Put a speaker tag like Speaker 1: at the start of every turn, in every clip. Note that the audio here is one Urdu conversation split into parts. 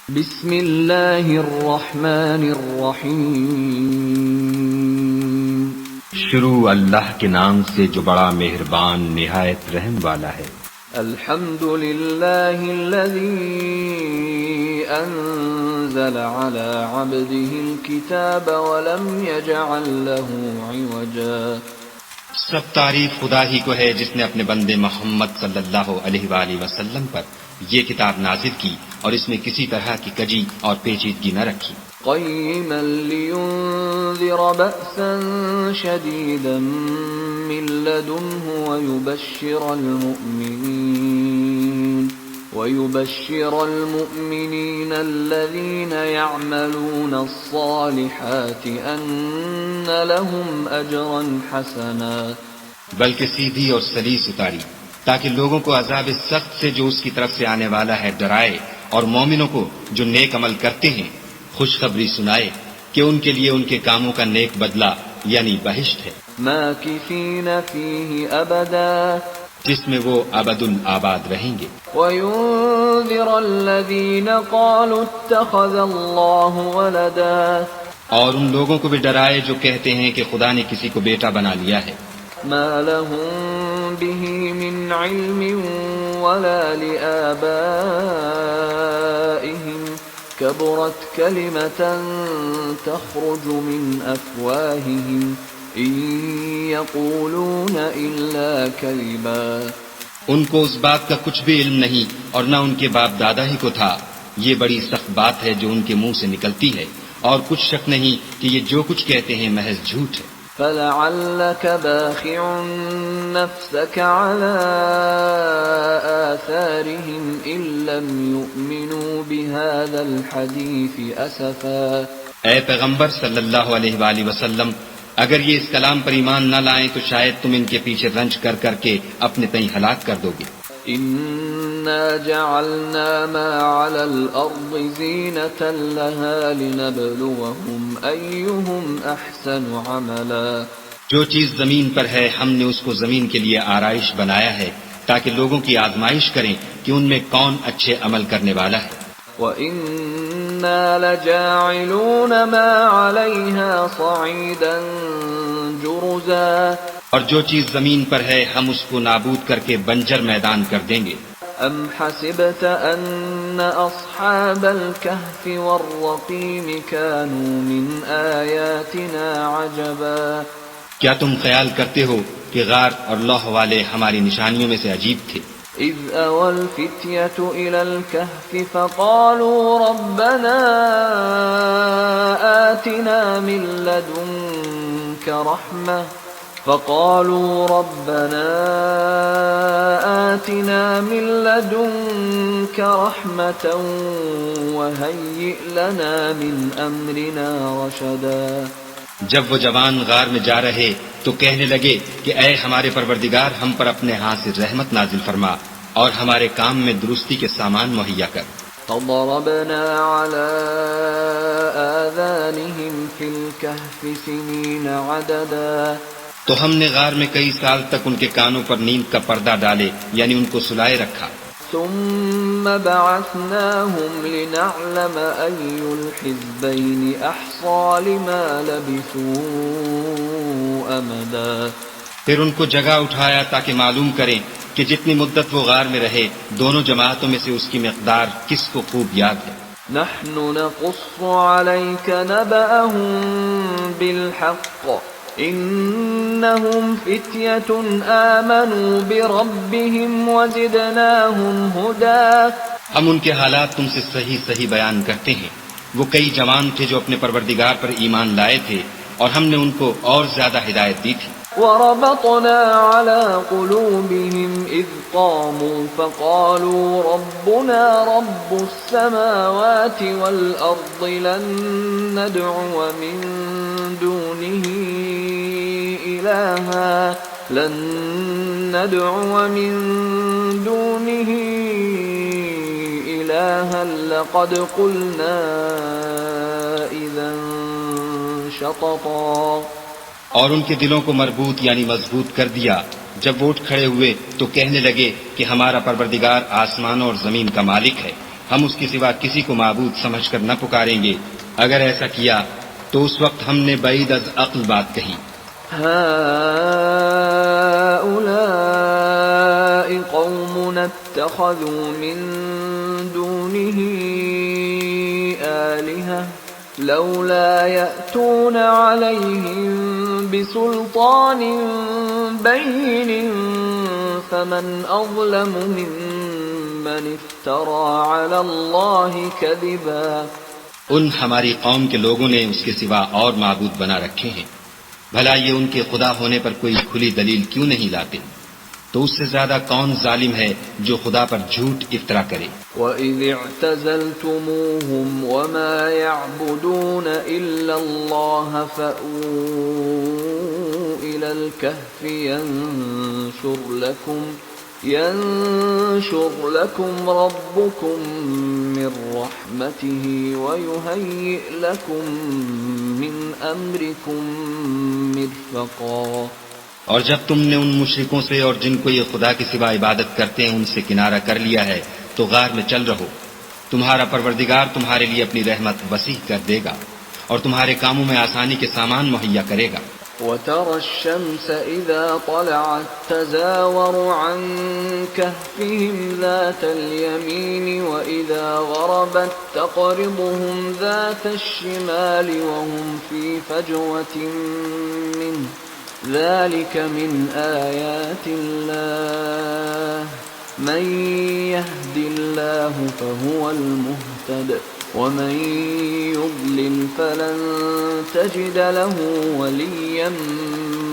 Speaker 1: بسم اللہ الرحمن الرحیم
Speaker 2: شروع اللہ کے نام سے جو بڑا مہربان نہایت رحم والا ہے۔
Speaker 1: الحمد للہ الذی انزل على عبده الكتاب ولم يجعل له عوجا۔
Speaker 2: سب تعریف خدا ہی کو ہے جس نے اپنے بندے محمد صلی اللہ علیہ وآلہ وسلم پر یہ کتاب نازل کی اور اس میں کسی طرح کی کجی اور پیچیدگی نہ رکھی۔
Speaker 1: قیما لینذر بأسا شدیدا من لدنہ ويبشر المؤمنين الذين يعملون الصالحات أن لهم أجرا حسنا۔
Speaker 2: بلکہ سیدھی اور سلیس اتاری تاکہ لوگوں کو عذاب سخت سے جو اس کی طرف سے آنے والا ہے ڈرائے، اور مومنوں کو جو نیک عمل کرتے ہیں خوشخبری سنائے کہ ان کے لیے ان کے کاموں کا نیک بدلہ یعنی بہشت ہے،
Speaker 1: ماکثین فیہ ابدا،
Speaker 2: جس میں وہ ابد الآباد رہیں گے۔
Speaker 1: وَيُنذِرَ الَّذِينَ قَالُوا اتَّخَذَ اللَّهُ وَلَدًا،
Speaker 3: اور ان لوگوں کو بھی ڈرائے جو کہتے ہیں کہ خدا نے کسی کو بیٹا بنا لیا ہے۔
Speaker 1: ما لهم به من علم ولا لآبائهم كبرت كلمة تخرج من أفواههم إن يقولون إلا كذبا۔
Speaker 3: ان کو اس بات کا کچھ بھی علم نہیں اور نہ ان کے باپ دادا ہی کو تھا۔ یہ بڑی سخت بات ہے جو ان کے منہ سے نکلتی ہے، اور کچھ شک نہیں کہ یہ جو کچھ کہتے ہیں محض جھوٹ ہے۔
Speaker 1: فَلَعَلَّكَ بَاخِعٌ نَفْسَكَ عَلَىٰ آثَارِهِمْ إِن لَّمْ يُؤْمِنُوا بِهَٰذَا الْحَدِيثِ أَسَفًا۔
Speaker 3: اے پیغمبر صلی اللہ علیہ وآلہ وسلم، اگر یہ اس کلام پر ایمان نہ لائیں تو شاید تم ان کے پیچھے رنج کر کر کے اپنے تئیں ہلاک کر دو گے۔
Speaker 1: إِنَّا جَعَلْنَا مَا عَلَى الْأَرْضِ زِينَةً لَهَا لِنَبْلُوَهُمْ أَيُّهُمْ أَحْسَنُ عَمَلًا۔
Speaker 3: جو چیز زمین پر ہے ہم نے اس کو زمین کے لیے آرائش بنایا ہے تاکہ لوگوں کی آزمائش کریں کہ ان میں کون اچھے عمل کرنے والا ہے۔
Speaker 1: وَإِنَّا لَجَاعِلُونَ مَا عَلَيْهَا صَعِيدًا جُرُزًا۔
Speaker 3: اور جو چیز زمین پر ہے ہم اس کو نابود کر کے بنجر میدان کر دیں گے۔
Speaker 1: أَمْ حَسِبْتَ أَنَّ أَصْحَابَ الْكَهْفِ وَالرَّقِيمِ كَانُوا مِنْ آيَاتِنَا عَجَبًا۔
Speaker 3: کیا تم خیال کرتے ہو کہ غار اور لوح والے ہماری نشانیوں میں سے عجیب تھے؟
Speaker 1: إِذْ أَوَى الْفِتْيَةُ إِلَى الْكَهْفِ فَقَالُوا رَبَّنَا آتِنَا مِن لَّدُنكَ رَحْمَةً وَهَيِّئْ لَنَا مِنْ أَمْرِنَا رَشَدًا۔
Speaker 3: جب وہ جوان غار میں جا رہے تو کہنے لگے کہ اے ہمارے پروردگار، ہم پر اپنے ہاتھ سے رحمت نازل فرما اور ہمارے کام میں درستی کے سامان مہیا کر۔
Speaker 1: فَضَرَبْنَا عَلَىٰ آذَانِهِمْ فِي الْكَهْفِ سِنِينَ عَدَدًا۔
Speaker 3: تو ہم نے غار میں کئی سال تک ان کے کانوں پر نیند کا پردہ ڈالے، یعنی ان کو سلائے رکھا۔
Speaker 1: ثم بعثناهم لنعلم أي الحزبين أحصى لما لبثوا أمدا۔
Speaker 3: پھر ان کو جگہ اٹھایا تاکہ معلوم کریں کہ جتنی مدت وہ غار میں رہے دونوں جماعتوں میں سے اس کی مقدار کس کو خوب یاد ہے۔
Speaker 1: نحن نقص عليك نبأهم بالحق إنهم فتية آمنوا بربهم وزدناهم هدى۔
Speaker 3: ہم ان کے حالات تم سے صحیح صحیح بیان کرتے ہیں۔ وہ کئی جوان تھے جو اپنے پروردگار پر ایمان لائے تھے اور ہم نے ان کو اور زیادہ ہدایت دی تھی۔
Speaker 1: وربطنا على قلوبهم إذ قاموا فقالوا ربنا رب السماوات والأرض لن ندعو من دونه إلها لقد قلنا إذا شططا۔
Speaker 3: اور ان کے دلوں کو مربوط یعنی مضبوط کر دیا۔ جب وہ اٹھ کھڑے ہوئے تو کہنے لگے کہ ہمارا پروردگار آسمانوں اور زمین کا مالک ہے، ہم اس کے سوا کسی کو معبود سمجھ کر نہ پکاریں گے. اگر ایسا کیا تو اس وقت ہم نے بعید از عقل بات کہی.
Speaker 1: هؤلاء قوم اتخذوا من دونه آلهة لولا يأتون عليهم بسلطان بين فمن أظلم ممن افترى على الله كذبا.
Speaker 3: ان ہماری قوم کے لوگوں نے اس کے سوا اور معبود بنا رکھے ہیں. بھلا یہ ان کے خدا ہونے پر کوئی کھلی دلیل کیوں نہیں لاتے؟ تو اس سے زیادہ کون ظالم ہے جو خدا پر جھوٹ افطرا کرے.
Speaker 1: وَإِذِ اعْتَزَلْتُمُوهُمْ وَمَا يَعْبُدُونَ إِلَّا اللَّهَ فَأْوُوا إِلَى الْكَهْفِ ينشر لكم ربكم من رحمته ويهيئ لكم من أمركم مرفقا.
Speaker 3: اور جب تم نے ان مشرکوں سے اور جن کو یہ خدا کے سوا عبادت کرتے ہیں ان سے کنارہ کر لیا ہے تو غار میں چل رہو. تمہارا پروردگار تمہارے لیے اپنی رحمت وسیع کر دے گا اور تمہارے کاموں میں آسانی کے سامان مہیا کرے گا.
Speaker 1: وَتَرَى الشَّمْسَ إِذَا طَلَعَتْ تَزَاوَرُ عَنْ كَهْفِهِمْ ذَاتَ الْيَمِينِ وَإِذَا غَرَبَتْ تَقْرِضُهُمْ ذَاتَ الشِّمَالِ وَهُمْ فِي فَجْوَةٍ مِّنْهُ ذَلِكَ مِنْ آيَاتِ اللَّهِ مَنْ يَهْدِ اللَّهُ فَهُوَ الْمُهْتَدِ وَمَنْ يُضْلِلْ فَلَنْ تَجِدَ لَهُ وَلِيًّا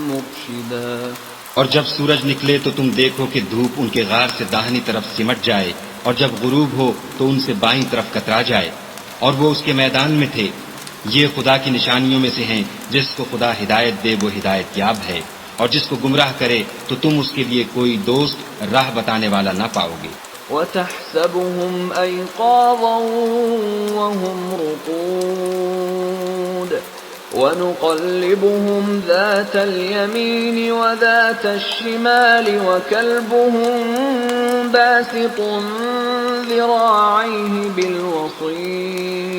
Speaker 1: مُرْشِدًا.
Speaker 3: اور جب سورج نکلے تو تم دیکھو کہ دھوپ ان کے غار سے داہنی طرف سمٹ جائے اور جب غروب ہو تو ان سے بائیں طرف کترا جائے اور وہ اس کے میدان میں تھے. یہ خدا کی نشانیوں میں سے ہیں. جس کو خدا ہدایت دے وہ ہدایت یاب ہے اور جس کو گمراہ کرے تو تم اس کے لیے کوئی دوست راہ بتانے والا نہ پاؤ گے.
Speaker 1: وَتَحْسَبُهُمْ أَيْقَاظًا وَهُمْ رُقُودٌ وَنُقَلِّبُهُمْ ذَاتَ الْيَمِينِ وَذَاتَ الشِّمَالِ وَكَلْبُهُمْ بَاسِطٌ ذِرَاعَيْهِ بِالْوَصِيدِ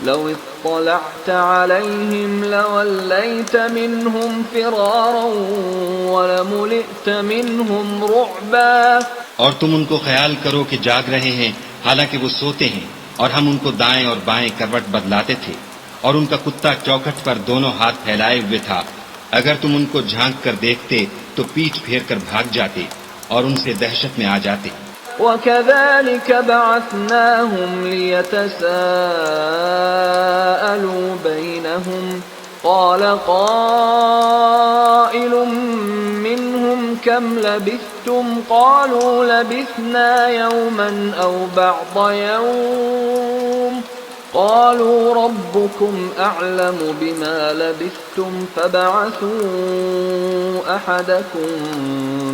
Speaker 1: لَوِ اطَّلَعْتَ عَلَيْهِمْ لَوَلَّيْتَ مِنْهُمْ فِرَارًا وَلَمُلِئْتَ مِنْهُمْ رُعْبًا.
Speaker 3: اور تم ان کو خیال کرو کہ جاگ رہے ہیں حالانکہ وہ سوتے ہیں اور ہم ان کو دائیں اور بائیں کروٹ بدلاتے تھے اور ان کا کتا چوکھٹ پر دونوں ہاتھ پھیلائے ہوئے تھا. اگر تم ان کو جھانک کر دیکھتے تو پیٹھ پھیر کر بھاگ جاتے اور ان سے دہشت میں آ جاتے.
Speaker 1: وَكَذَلِكَ بَعَثْنَاهُمْ لِيَتَسَاءَلُوا بَيْنَهُمْ قَالَ قَائِلٌ مِّنْهُمْ كَمْ لَبِثْتُمْ قَالُوا لَبِثْنَا يَوْمًا أَوْ بَعْضَ يَوْمٍ قَالُوا رَبُّكُمْ أَعْلَمُ بِمَا لَبِثْتُمْ فَابْعَثُوا أَحَدَكُمْ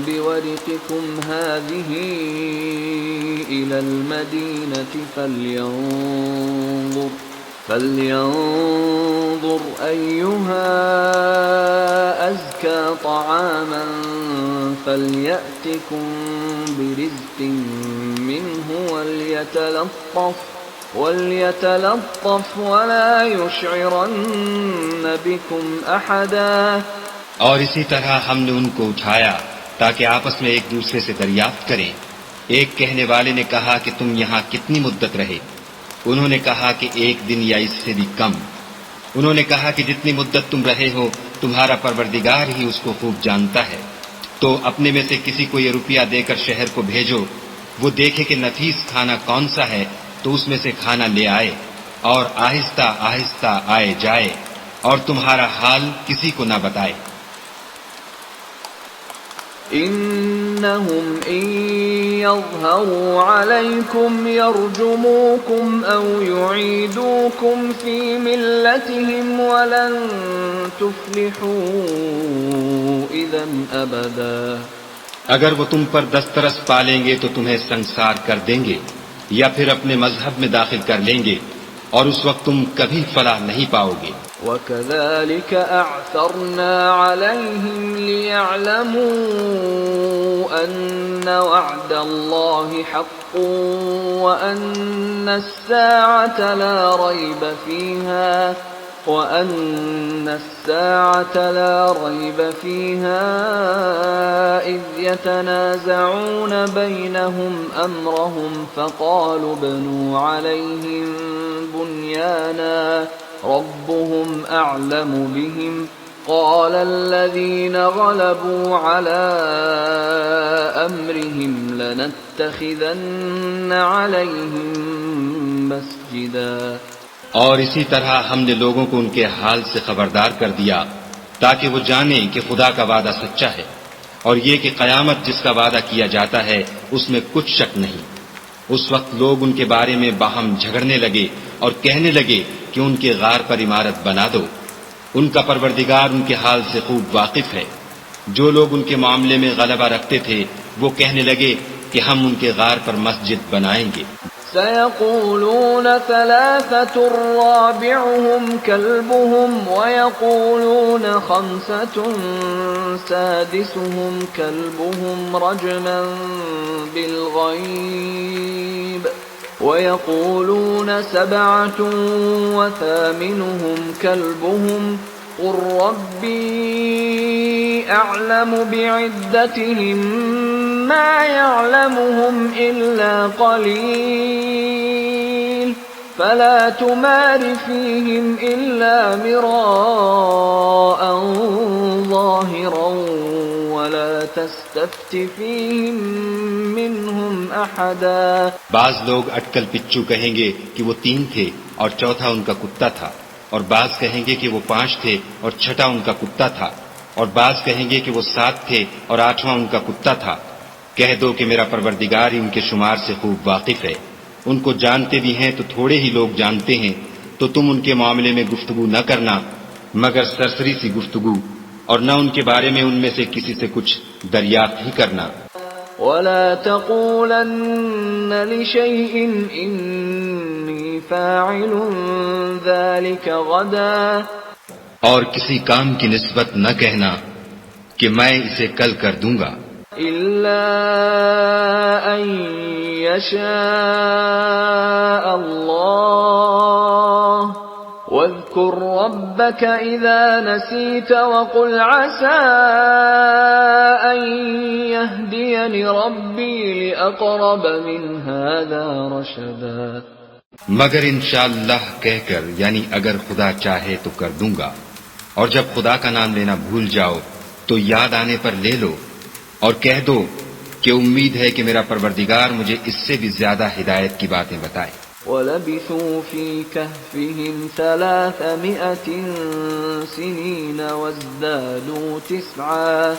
Speaker 1: بِوَرِقِكُمْ هَٰذِهِ إِلَى الْمَدِينَةِ فَلْيَنظُرْ أَيُّهَا أَزْكَىٰ طَعَامًا فَلْيَأْتِكُمْ بِرِزْقٍ مِّنْهُ وَلْيَتَلَطَّفْ وَلَا يُشْعِرَنَّ بِكُمْ أَحَدًا.
Speaker 3: اور اسی طرح ہم نے ان کو اٹھایا تاکہ آپس میں ایک دوسرے سے دریافت کریں. ایک کہنے والے نے کہا کہ تم یہاں کتنی مدت رہے؟ انہوں نے کہا کہ ایک دن یا اس سے بھی کم. انہوں نے کہا کہ جتنی مدت تم رہے ہو تمہارا پروردگار ہی اس کو خوب جانتا ہے. تو اپنے میں سے کسی کو یہ روپیہ دے کر شہر کو بھیجو، وہ دیکھے کہ نفیس کھانا کون سا ہے تو اس میں سے کھانا لے آئے اور آہستہ آہستہ آئے جائے اور تمہارا حال کسی کو نہ بتائے.
Speaker 1: إنهم إن يظهروا عليكم يرجموكم أو يعيدوكم في ملتهم ولن تفلحوا إذا أبدا.
Speaker 3: اگر وہ تم پر دسترس پالیں گے تو تمہیں سنسار کر دیں گے یا پھر اپنے مذہب میں داخل کر لیں گے اور اس وقت تم کبھی فلاح نہیں پاؤ گے.
Speaker 1: وكذلك أعثرنا عليهم ليعلموا أن وعد الله حق وأن الساعة لا ريب فيها إذ يتنازعون بينهم أمرهم فقالوا ابنوا عليهم بنيانا ربهم أعلم بهم قال الذين غلبوا على أمرهم لنتخذن عليهم مسجدا.
Speaker 3: اور اسی طرح ہم نے لوگوں کو ان کے حال سے خبردار کر دیا تاکہ وہ جانیں کہ خدا کا وعدہ سچا ہے اور یہ کہ قیامت جس کا وعدہ کیا جاتا ہے اس میں کچھ شک نہیں. اس وقت لوگ ان کے بارے میں باہم جھگڑنے لگے اور کہنے لگے کہ ان کے غار پر عمارت بنا دو. ان کا پروردگار ان کے حال سے خوب واقف ہے. جو لوگ ان کے معاملے میں غلبہ رکھتے تھے وہ کہنے لگے کہ ہم ان کے غار پر مسجد بنائیں گے.
Speaker 1: سيقولون ثلاثة رابعهم كلبهم ويقولون خمسة سادسهم كلبهم رجما بالغيب ويقولون سبعة وثامنهم كلبهم قل ربي أعلم بعدتهم ما يعلمهم إلا قليل فلا تمار فيهم إلا مراء ظاهرا ولا تستفت فيهم منهم أحدا.
Speaker 3: بعض لوگ اٹکل پچو کہیں گے کہ وہ 3 تھے اور چوتھا ان کا کتا تھا، اور بعض کہیں گے کہ وہ 5 تھے اور چھٹا ان کا کتا تھا، اور بعض کہیں گے کہ وہ 7 تھے اور 8واں ان کا کتا تھا. کہہ دو کہ میرا پروردگار ہی ان کے شمار سے خوب واقف ہے. ان کو جانتے بھی ہیں تو تھوڑے ہی لوگ جانتے ہیں، تو تم ان کے معاملے میں گفتگو نہ کرنا مگر سرسری سی گفتگو، اور نہ ان کے بارے میں ان میں سے کسی سے کچھ دریافت ہی کرنا.
Speaker 1: ولا تقولن لشيء إني فاعل ذلك غدا.
Speaker 3: اور کسی کام کی نسبت نہ کہنا کہ میں اسے کل کر دوں گا،
Speaker 1: إلا أن يشاء الله. واذكر ربك إذا نسيت وقل عسى أن يهديني ربي لأقرب من هذا رشدا.
Speaker 3: مگر انشاءاللہ کہہ کر، یعنی اگر خدا چاہے تو کر دوں گا، اور جب خدا کا نام لینا بھول جاؤ تو یاد آنے پر لے لو، اور کہہ دو کہ امید ہے کہ میرا پروردگار مجھے اس سے بھی زیادہ ہدایت کی باتیں بتائے.
Speaker 1: وَلَبِثُوا فِي كَهْفِهِمْ 300 سِنِينَ وَازْدَادُوا 9.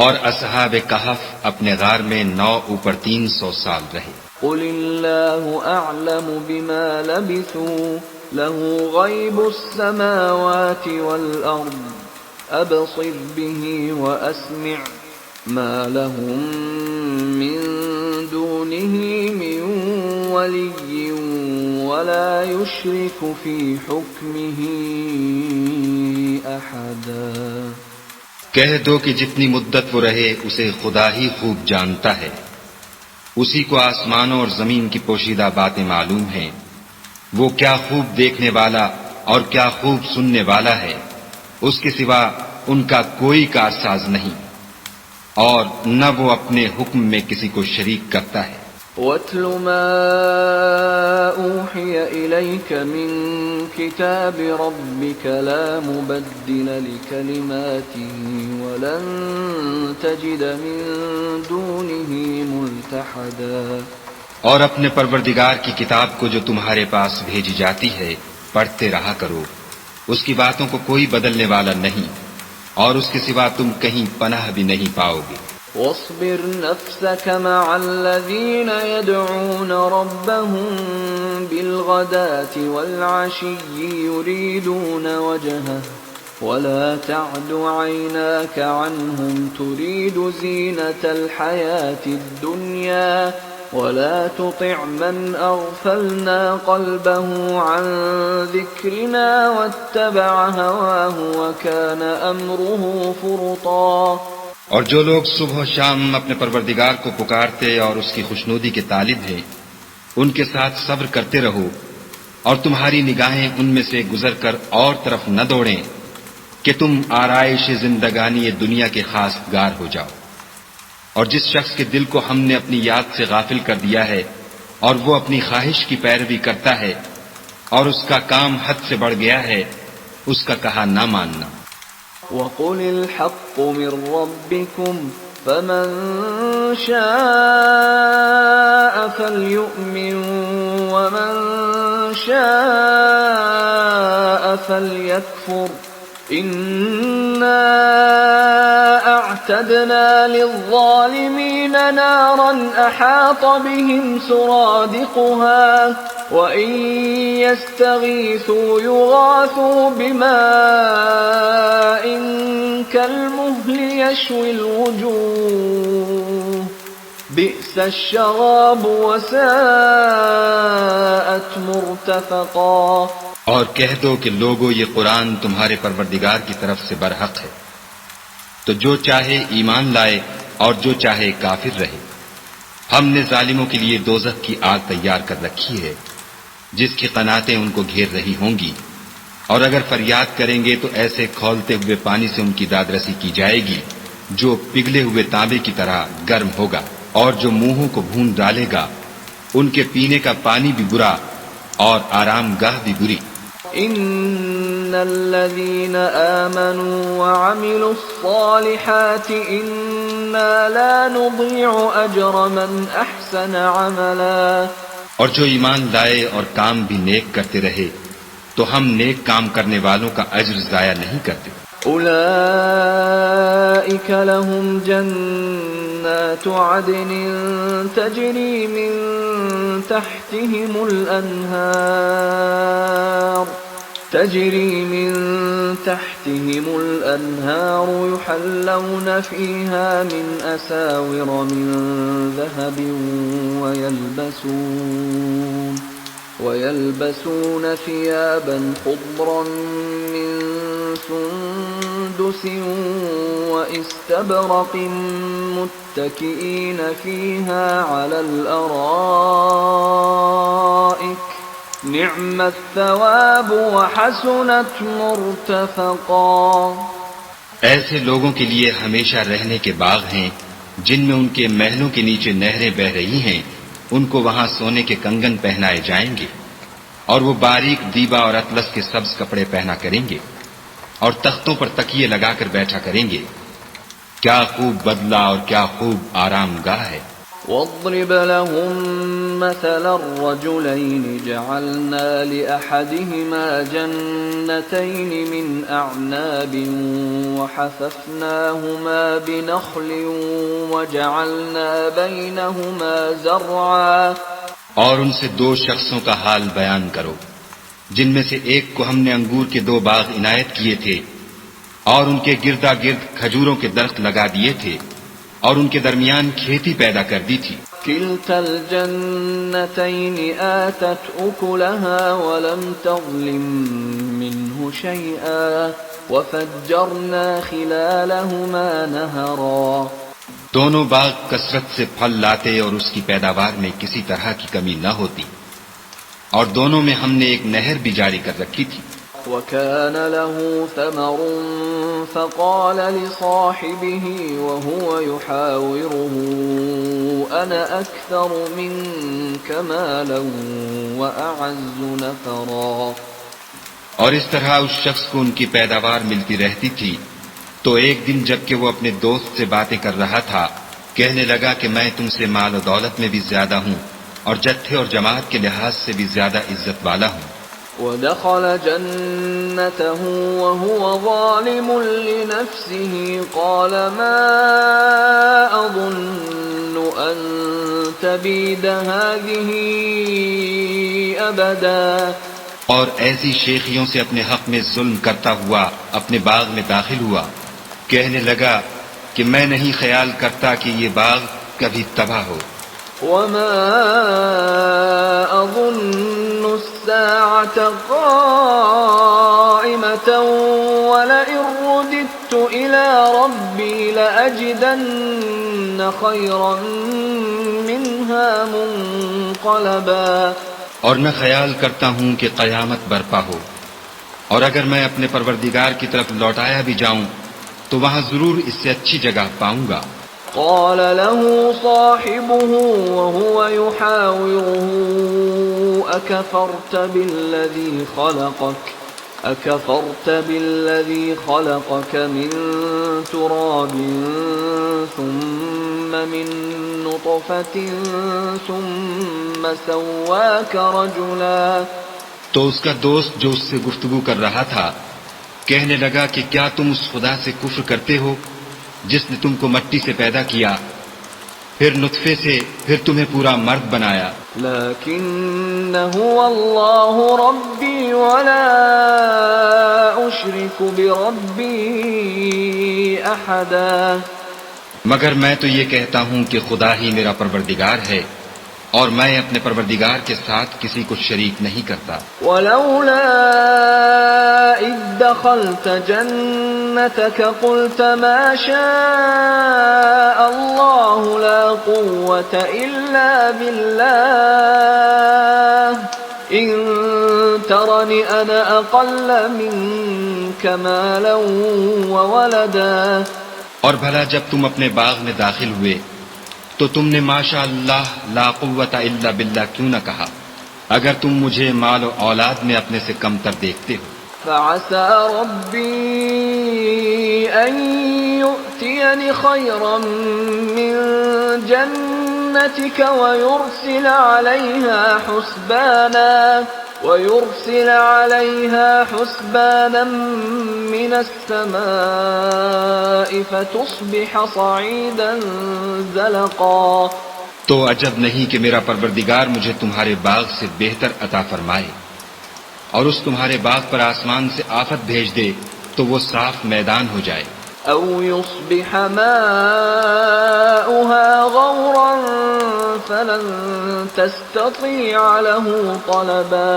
Speaker 3: اور اصحاب کہف اپنے غار میں 9 اوپر 300 سال رہے.
Speaker 1: قُلِ اللَّهُ أَعْلَمُ بِمَا لَبِثُوا لَهُ غَيْبُ السَّمَاوَاتِ وَالْأَرْضِ أَبْصِرْ بِهِ وَأَسْمِعْ مَا لَهُم مِّن دُونِهِ مِن وَلِيٍّ وَلَا يُشْرِكُ فِي حُكْمِهِ أَحَدًا.
Speaker 3: کہہ دو کہ جتنی مدت وہ رہے اسے خدا ہی خوب جانتا ہے. اسی کو آسمانوں اور زمین کی پوشیدہ باتیں معلوم ہیں. وہ کیا خوب دیکھنے والا اور کیا خوب سننے والا ہے. اس کے سوا ان کا کوئی کارساز نہیں، اور نہ وہ اپنے حکم میں کسی کو شریک کرتا ہے.
Speaker 1: وَاتْلُ مَا أُوحِيَ إِلَيْكَ مِن كِتَابِ رَبِّكَ لَا مُبَدِّلَ لِكَلِمَاتِهِ وَلَن تَجِدَ مِن دُونِهِ مُلْتَحَدًا.
Speaker 3: اور اپنے پروردگار کی کتاب کو جو تمہارے پاس بھیجی جاتی ہے پڑھتے رہا کرو. اس کی باتوں کو کوئی بدلنے والا نہیں، اور اس کے سوا تم کہیں پناہ بھی نہیں پاؤ گے.
Speaker 1: واصبر نفسك مع الذين يدعون ربهم بالغداة والعشي يريدون وجهه ولا تعد عيناك عنهم تريد زينة الحياة الدنيا ولا تطع من أغفلنا قلبه عن ذكرنا واتبع هواه وكان أمره فرطا.
Speaker 3: اور جو لوگ صبح و شام اپنے پروردگار کو پکارتے اور اس کی خوشنودی کے طالب ہیں ان کے ساتھ صبر کرتے رہو، اور تمہاری نگاہیں ان میں سے گزر کر اور طرف نہ دوڑیں کہ تم آرائش زندگانی دنیا کے خاص گار ہو جاؤ. اور جس شخص کے دل کو ہم نے اپنی یاد سے غافل کر دیا ہے اور وہ اپنی خواہش کی پیروی کرتا ہے اور اس کا کام حد سے بڑھ گیا ہے، اس کا کہا نہ ماننا.
Speaker 1: وَقُلِ الْحَقُّ مِنْ رَبِّكُمْ فَمَنْ شَاءَ فَلْيُؤْمِنْ وَمَنْ شَاءَ فَلْيَكْفُرْ. إِنَّا أَعْتَدْنَا لِلظَّالِمِينَ نَارًا أَحَاطَ بِهِمْ سُرَادِقُهَا وَإِنْ يَسْتَغِيثُوا يُغَاثُوا بِمَاءٍ كَالْمُهْلِ يَشْوِي الْوُجُوهَ بِئْسَ الشَّرَابُ وَسَاءَتْ مُرْتَفَقًا.
Speaker 3: اور کہہ دو کہ لوگو یہ قرآن تمہارے پروردگار کی طرف سے برحق ہے، تو جو چاہے ایمان لائے اور جو چاہے کافر رہے. ہم نے ظالموں کے لیے دوزخ کی آگ تیار کر رکھی ہے جس کی قناتیں ان کو گھیر رہی ہوں گی، اور اگر فریاد کریں گے تو ایسے کھولتے ہوئے پانی سے ان کی دادرسی کی جائے گی جو پگھلے ہوئے تانبے کی طرح گرم ہوگا، اور جو منہوں کو بھون ڈالے گا ان کے پینے کا پانی بھی برا اور آرام گاہ بھی بری.
Speaker 1: ان الذين آمنوا وعملوا الصالحات انا لا نضيع اجر من احسن عملا.
Speaker 3: اور جو ایمان لائے اور کام بھی نیک کرتے رہے تو ہم نیک کام کرنے والوں کا اجر ضائع نہیں کرتے.
Speaker 1: اولئك لهم جنات عدن تجري من تحتهم الأنهار يحلون فيها من أساور من ذهب ويلبسون ثيابا خضرا من سندس واستبرق متكئين فيها على الأرائك نعم الثواب وحسنت مرتفقا.
Speaker 3: ایسے لوگوں کے لیے ہمیشہ رہنے کے باغ ہیں جن میں ان کے محلوں کے نیچے نہریں بہ رہی ہیں. ان کو وہاں سونے کے کنگن پہنائے جائیں گے اور وہ باریک دیبا اور اطلس کے سبز کپڑے پہنا کریں گے اور تختوں پر تکیے لگا کر بیٹھا کریں گے. کیا خوب بدلہ اور کیا خوب آرام گاہ ہے.
Speaker 1: واضرب لهم مثلا الرجلين جعلنا لأحدهما جنتين من أعناب وحففناهما بنخل وجعلنا بينهما زرعا.
Speaker 3: اور ان سے دو شخصوں کا حال بیان کرو جن میں سے ایک کو ہم نے انگور کے 2 باغ عنایت کیے تھے اور ان کے گردا گرد کھجوروں کے درخت لگا دیے تھے اور ان کے درمیان کھیتی پیدا کر دی تھی.
Speaker 1: كلتا الجنتين آتت أكلها ولم تظلم منه شيئا وفجرنا خلالهما نهرا.
Speaker 3: دونوں باغ کثرت سے پھل لاتے اور اس کی پیداوار میں کسی طرح کی کمی نہ ہوتی، اور دونوں میں ہم نے ایک نہر بھی جاری کر رکھی تھی.
Speaker 1: وكان له ثمر فقال لصاحبه وهو يحاوره أنا أكثر منك مالا وأعز نفرا.
Speaker 3: اور اس طرح اس شخص کو ان کی پیداوار ملتی رہتی تھی تو ایک دن جب کہ وہ اپنے دوست سے باتیں کر رہا تھا کہنے لگا کہ میں تم سے مال و دولت میں بھی زیادہ ہوں اور جتھے اور جماعت کے لحاظ سے بھی زیادہ عزت والا ہوں.
Speaker 1: ودخل جنته وهو ظالم لنفسه قال ما أظن أن تبيد هذه أبدا.
Speaker 3: اور ایسی شیخیوں سے اپنے حق میں ظلم کرتا ہوا اپنے باغ میں داخل ہوا کہنے لگا کہ میں نہیں خیال کرتا کہ یہ باغ کبھی تباہ ہو.
Speaker 1: وما أظن الساعة قائمة ولئن رددت إلى ربي لأجدن خيرا منها منقلبا.
Speaker 3: اور نہ خیال کرتا ہوں کہ قیامت برپا ہو، اور اگر میں اپنے پروردگار کی طرف لوٹایا بھی جاؤں تو وہاں ضرور اس سے اچھی جگہ پاؤں گا.
Speaker 1: قال له صاحبه وهو يحاوره أكفرت بالذي خلقك من تراب ثم من نطفة ثم سواك رجلا.
Speaker 3: تو اس کا دوست جو اس سے گفتگو کر رہا تھا کہنے لگا کہ کیا تم اس خدا سے کفر کرتے ہو جس نے تم کو مٹی سے پیدا کیا، پھر نطفے سے، پھر تمہیں پورا مرد بنایا.
Speaker 1: لیکن هو اللہ ربی ولا اشرک بربی احدا.
Speaker 3: مگر میں تو یہ کہتا ہوں کہ خدا ہی میرا پروردگار ہے اور میں اپنے پروردگار کے ساتھ کسی کو شریک نہیں کرتا.
Speaker 1: ولولا اذ دخلت جنتك قلت ما شاء الله لا قوة إلا بالله إن ترني أنا أقل منك مالا وولدا.
Speaker 3: اور بھلا جب تم اپنے باغ میں داخل ہوئے تو تم نے ماشاء اللہ لا قوت الا باللہ کیوں نہ کہا اگر تم مجھے مال و اولاد میں اپنے سے کم تر دیکھتے ہو.
Speaker 1: فعسى ربي أن يؤتيني خيرا من جنتك ويرسل عليها حسبانا من السماء فتصبح صعيدا زلقا.
Speaker 3: تو عجب نہیں کہ میرا پروردگار مجھے تمہارے باغ سے بہتر عطا فرمائے اور اس تمہارے باغ پر آسمان سے آفت بھیج دے تو وہ صاف میدان ہو جائے.
Speaker 1: او يصبح ماؤها غورا فلن تستطيع له طلبا.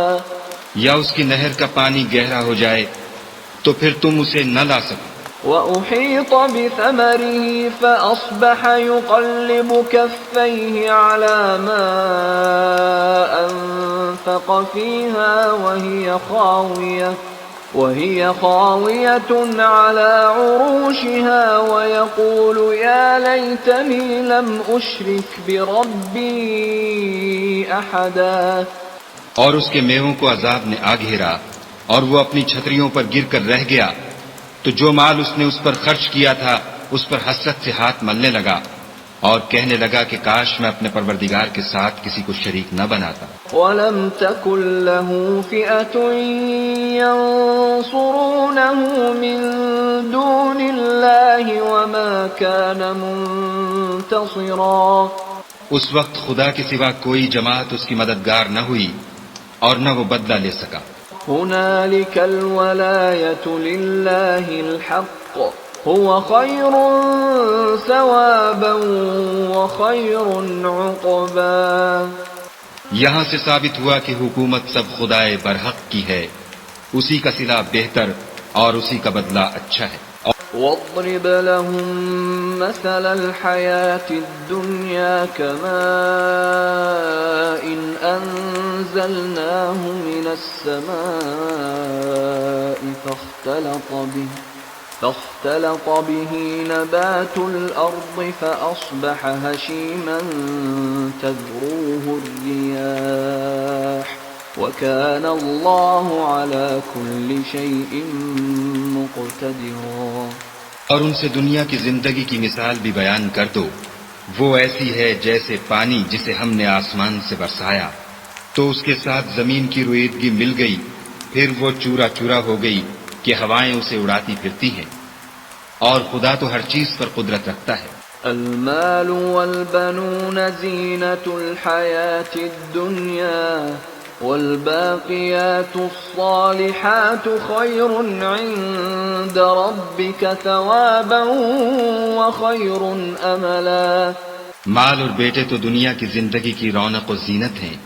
Speaker 3: یا اس کی نہر کا پانی گہرا ہو جائے تو پھر تم اسے نہ لا سکو.
Speaker 1: وأحيط بثمره فأصبح يقلب كفيه على ما أنفق فيها وهي خاوية على عروشها ويقول يا ليتني لم أشرك بربي أحدا.
Speaker 3: اور اس کے میووں کو عذاب نے آ گھیرا اور وہ اپنی چھتریوں پر گر کر رہ گیا تو جو مال اس نے اس پر خرچ کیا تھا اس پر حسرت سے ہاتھ ملنے لگا اور کہنے لگا کہ کاش میں اپنے پروردگار کے ساتھ کسی کو شریک نہ بناتا.
Speaker 1: وَلَمْ تَكُنْ لَهُ فِئَةٌ يَنْصُرُونَهُ مِنْ دُونِ اللَّهِ وَمَا كَانَ مُنْتَصِرًا.
Speaker 3: اس وقت خدا کے سوا کوئی جماعت اس کی مددگار نہ ہوئی اور نہ وہ بدلہ لے سکا.
Speaker 1: هنالك الولاية لله الحق هو خير ثوابا وخير عقبا.
Speaker 3: یہاں سے ثابت ہوا کہ حکومت سب خدائے برحق کی ہے، اسی کا صلہ بہتر اور اسی کا بدلہ اچھا ہے.
Speaker 1: واضرب لهم مثل الحياة الدنيا كماء أنزلناه من السماء فاختلط به نبات الأرض فأصبح هشيما تذروه الرياح وَكَانَ اللَّهُ عَلَى كُلِّ شَيْءٍ مُقْتَدِرًا.
Speaker 3: اور ان سے دنیا کی زندگی کی مثال بھی بیان کر دو، وہ ایسی ہے جیسے پانی جسے ہم نے آسمان سے برسایا تو اس کے ساتھ زمین کی رویدگی مل گئی، پھر وہ چورا چورا ہو گئی کہ ہوائیں اسے اڑاتی پھرتی ہیں، اور خدا تو ہر چیز پر قدرت رکھتا ہے.
Speaker 1: المال والبنون زینة الحیاة الدنیا والباقیات الصالحات خیر عند ربک ثوابا وخیر املا.
Speaker 3: مال اور بیٹے تو دنیا کی زندگی کی رونق و زینت ہیں،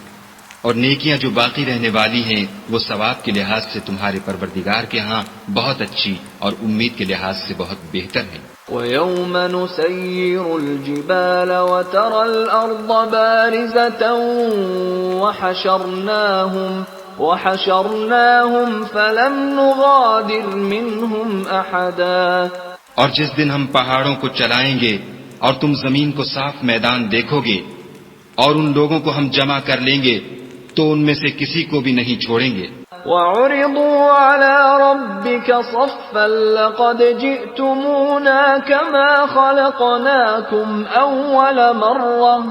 Speaker 3: اور نیکیاں جو باقی رہنے والی ہیں وہ ثواب کے لحاظ سے تمہارے پروردگار کے ہاں بہت اچھی اور امید کے لحاظ سے بہت بہتر ہیں۔
Speaker 1: وَيَوْمَ نُسَيِّرُ الْجِبَالَ وَتَرَى الْأَرْضَ بَارِزَةً وَحَشَرْنَاهُمْ فَلَمْ نُغَادِرْ مِنْهُمْ أَحَدًا۔
Speaker 3: اور جس دن ہم پہاڑوں کو چلائیں گے اور تم زمین کو صاف میدان دیکھو گے اور ان لوگوں کو ہم جمع کر لیں گے تو ان میں سے کسی کو بھی نہیں چھوڑیں گے۔
Speaker 1: وَعُرِضُوا عَلَى رَبِّكَ صَفًّا لَقَدْ جِئْتُمُونَا كَمَا خَلَقْنَاكُمْ أَوَّلَ مَرَّةٍ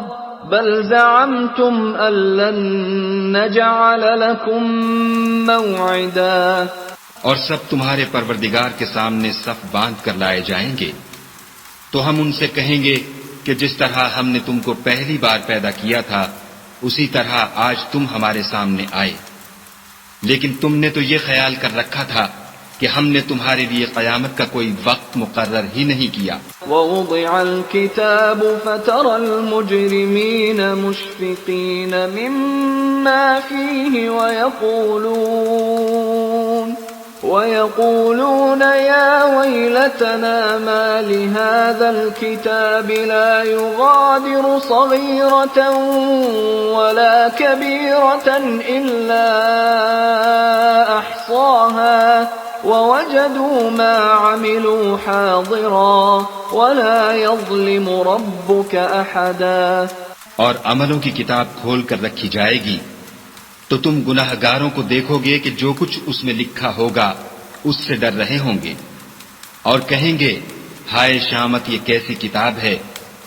Speaker 1: بَلْ زَعَمْتُمْ أَن لَّن نَّجْعَلَ لَكُم مَّوْعِدًا۔
Speaker 3: اور سب تمہارے پروردگار کے سامنے صف باندھ کر لائے جائیں گے، تو ہم ان سے کہیں گے کہ جس طرح ہم نے تم کو پہلی بار پیدا کیا تھا اسی طرح آج تم ہمارے سامنے آئے، لیکن تم نے تو یہ خیال کر رکھا تھا کہ ہم نے تمہارے لیے قیامت کا کوئی وقت مقرر ہی نہیں کیا۔
Speaker 1: وَوُضِعَ الْكِتَابُ فَتَرَى الْمُجْرِمِينَ مُشْفِقِينَ مِمَّا فِيهِ وَيَقُولُونَ يَا وَيْلَتَنَا مَا لِهَذَا الْكِتَابِ لَا يُغَادِرُ صَغِيرَةً وَلَا كَبِيرَةً إِلَّا أَحْصَاهَا وَوَجَدُوا مَا عَمِلُوا حَاضِرًا وَلَا يَظْلِمُ رَبُّكَ أَحَدًا۔
Speaker 3: اور عملوں کی کتاب کھول کر رکھی جائے گی تو تم گناہ گاروں کو دیکھو گے کہ جو کچھ اس میں لکھا ہوگا اس سے ڈر رہے ہوں گے، اور کہیں گے ہائے شامت یہ کیسی کتاب ہے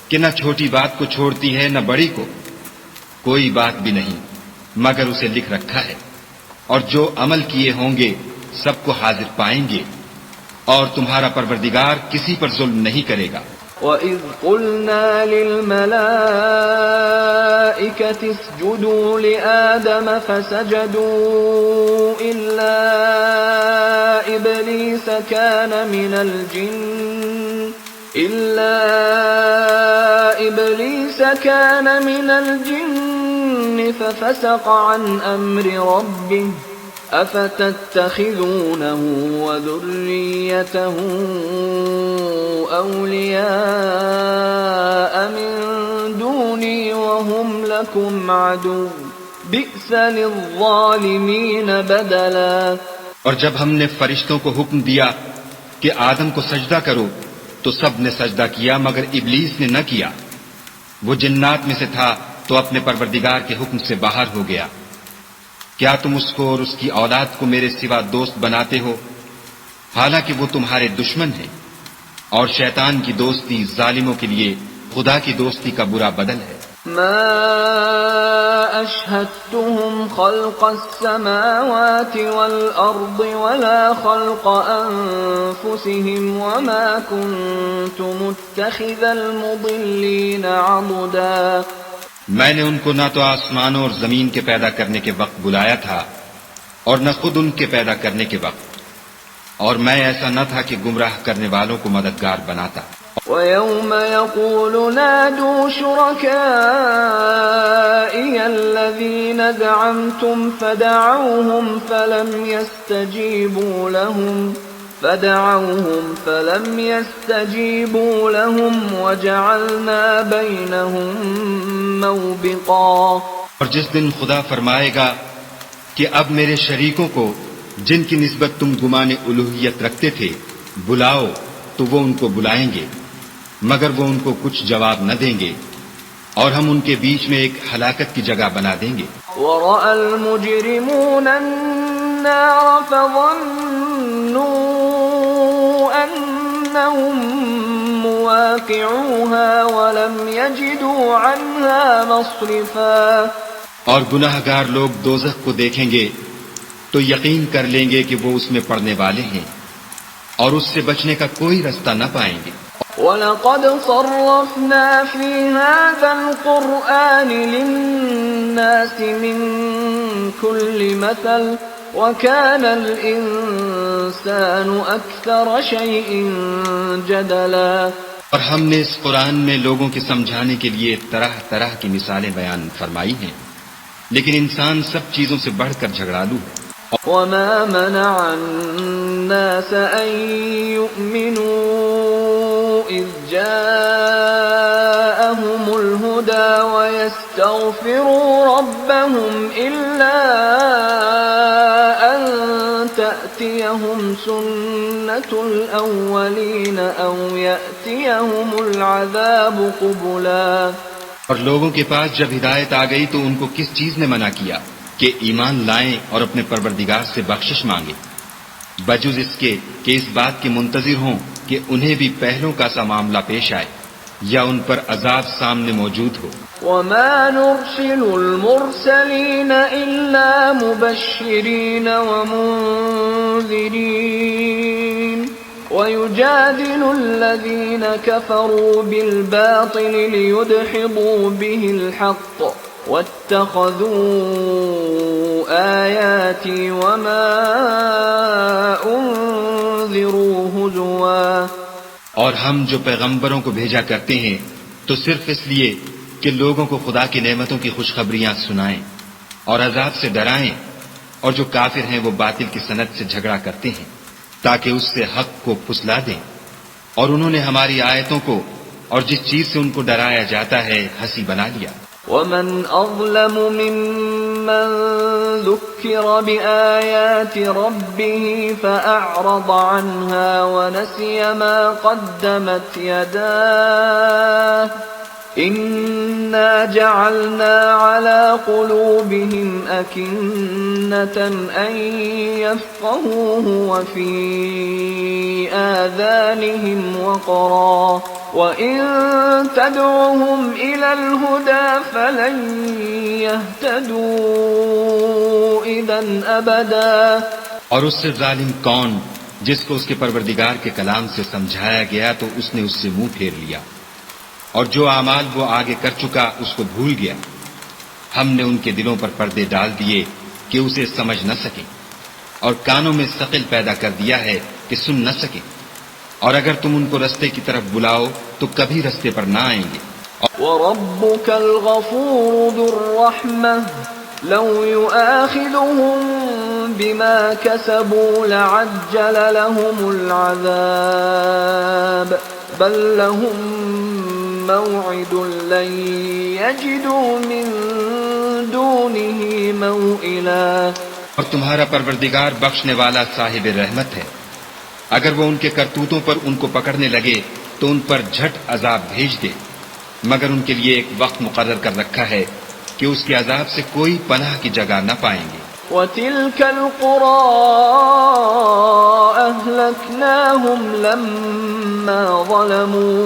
Speaker 3: کہ نہ چھوٹی بات کو چھوڑتی ہے نہ بڑی کو، کوئی بات بھی نہیں مگر اسے لکھ رکھا ہے، اور جو عمل کیے ہوں گے سب کو حاضر پائیں گے، اور تمہارا پروردگار کسی پر ظلم نہیں کرے گا۔
Speaker 1: وَإِذْ قُلْنَا لِلْمَلَائِكَةِ اسْجُدُوا لِآدَمَ فَسَجَدُوا إِلَّا إِبْلِيسَ كَانَ مِنَ الْجِنِّ فَفَسَقَ عَنْ أَمْرِ رَبِّهِ أَفَتَتَّخِذُونَهُ وَذُرِّيَّتَهُ أَوْلِيَاءَ مِن دُونِي وَهُمْ لَكُمْ عَدُوٌّ بِئْسَ لِلظَّالِمِينَ بَدَلًا۔
Speaker 3: اور جب ہم نے فرشتوں کو حکم دیا کہ آدم کو سجدہ کرو تو سب نے سجدہ کیا مگر ابلیس نے نہ کیا، وہ جنات میں سے تھا تو اپنے پروردگار کے حکم سے باہر ہو گیا۔ کیا تم اس کو اور اس کی اولاد کو میرے سوا دوست بناتے ہو، حالانکہ وہ تمہارے دشمن ہیں، اور شیطان کی دوستی ظالموں کے لیے خدا کی دوستی کا برا بدل ہے۔
Speaker 1: ما أشهدتهم خلق السماوات والأرض ولا خلق أنفسهم وما كنت متخذ المضلين عضدا۔
Speaker 3: میں نے ان کو نہ تو آسمانوں اور زمین کے پیدا کرنے کے وقت بلایا تھا اور نہ خود ان کے پیدا کرنے کے وقت، اور میں ایسا نہ تھا کہ گمراہ کرنے والوں کو مددگار بناتا۔
Speaker 1: وَيَوْمَ يَقُولُ نَادُوا شُرَكَائِيَ الَّذِينَ زَعَمْتُمْ فَدَعَوْهُمْ فَلَمْ يَسْتَجِيبُوا لَهُمْ وَجَعَلْنَا بَيْنَهُمْ مَوْبِقًا۔
Speaker 3: اور جس دن خدا فرمائے گا کہ اب میرے شریکوں کو جن کی نسبت تم گمان الوہیت رکھتے تھے بلاؤ، تو وہ ان کو بلائیں گے مگر وہ ان کو کچھ جواب نہ دیں گے، اور ہم ان کے بیچ میں ایک ہلاکت کی جگہ بنا دیں گے۔
Speaker 1: وَرَأَى الْمُجْرِمُونَ النَّارَ فَظَنُّوا أَنَّهُمْ مُوَاقِعُوهَا وَلَمْ يَجِدُوا عَنْهَا مَصْرِفًا۔
Speaker 3: اور گناہ گار لوگ دوزخ کو دیکھیں گے تو یقین کر لیں گے کہ وہ اس میں پڑنے والے ہیں، اور اس سے بچنے کا کوئی رستہ نہ پائیں گے۔
Speaker 1: وَلَقَدْ صَرَّفْنَا فِي هَذَا الْقُرْآنِ لِلنَّاسِ مِنْ كُلِّ مَثَلٍ وَكَانَ الْإِنسَانُ أَكْثَرَ شَيْءٍ جَدَلًا۔
Speaker 3: اور ہم نے اس قرآن میں لوگوں کے سمجھانے کے لیے طرح طرح کی مثالیں بیان فرمائی ہیں، لیکن انسان سب چیزوں سے بڑھ کر جھگڑالو ہے۔
Speaker 1: وما منع الناس أن يؤمنوا إذ جاءهم الهدى ويستغفروا ربهم إلا أن تأتيهم سنة الأولين أو يأتيهم العذاب قبلا۔
Speaker 3: اور لوگوں کے پاس جب ہدایت آ گئی تو ان کو کس چیز نے منع کیا کہ ایمان لائیں اور اپنے پروردگار سے بخشش مانگیں، بجز اس کے کہ اس بات کے منتظر ہوں کہ انہیں بھی پہلوں کا سا معاملہ پیش آئے یا ان پر عذاب سامنے موجود ہو۔
Speaker 1: وما نرسل المرسلين إلا مبشرين ومنذرين ويجادل الذين كفروا بالباطل ليدحضوا به الحق واتخذوا آياتي وما أنذروا هزوا۔
Speaker 3: اور ہم جو پیغمبروں کو بھیجا کرتے ہیں تو صرف اس لیے کہ لوگوں کو خدا کی نعمتوں کی خوشخبریاں سنائیں اور عذاب سے ڈرائیں، اور جو کافر ہیں وہ باطل کی سند سے جھگڑا کرتے ہیں تاکہ اس سے حق کو پھسلا دیں، اور انہوں نے ہماری آیتوں کو اور جس چیز سے ان کو ڈرایا جاتا ہے ہنسی بنا لیا۔
Speaker 1: ومن أظلم ممن ذكر بآيات ربه فأعرض عنها ونسي ما قدمت يداه إنا جعلنا على قلوبهم أكنة أن يفقهوه وفي آذانهم وقرا وَإِن تَدْعُهُمْ إِلَى الْهُدَى فَلَن يَهْتَدُوا إِذًا أَبَدًا۔
Speaker 3: اور اس سے ظالم کون جس کو اس کے پروردگار کے کلام سے سمجھایا گیا تو اس نے اس سے منہ پھیر لیا، اور جو اعمال وہ آگے کر چکا اس کو بھول گیا۔ ہم نے ان کے دلوں پر پردے ڈال دیے کہ اسے سمجھ نہ سکیں، اور کانوں میں ثقل پیدا کر دیا ہے کہ سن نہ سکیں، اور اگر تم ان کو رستے کی طرف بلاؤ تو کبھی رستے پر نہ آئیں گے۔
Speaker 1: وَرَبُّكَ الْغَفُورُ ذُو الرَّحْمَةِ لَوْ يُؤَاخِذُهُم بِمَا كَسَبُوا لَعَجَّلَ لَهُمُ الْعَذَابَ بَل لَّهُم مَّوْعِدٌ لَّن يَجِدُوا مِن دُونِهِ مَوْئِلًا۔
Speaker 3: اور تمہارا پروردگار بخشنے والا صاحب رحمت ہے، اگر وہ ان کے کرتوتوں پر ان کو پکڑنے لگے تو ان پر جھٹ عذاب بھیج دے، مگر ان کے لیے ایک وقت مقرر کر رکھا ہے کہ اس کے عذاب سے کوئی پناہ کی جگہ نہ پائیں گے۔
Speaker 1: وَتِلْكَ الْقُرَىٰ أَهْلَكْنَاهُمْ لَمَّا ظَلَمُوا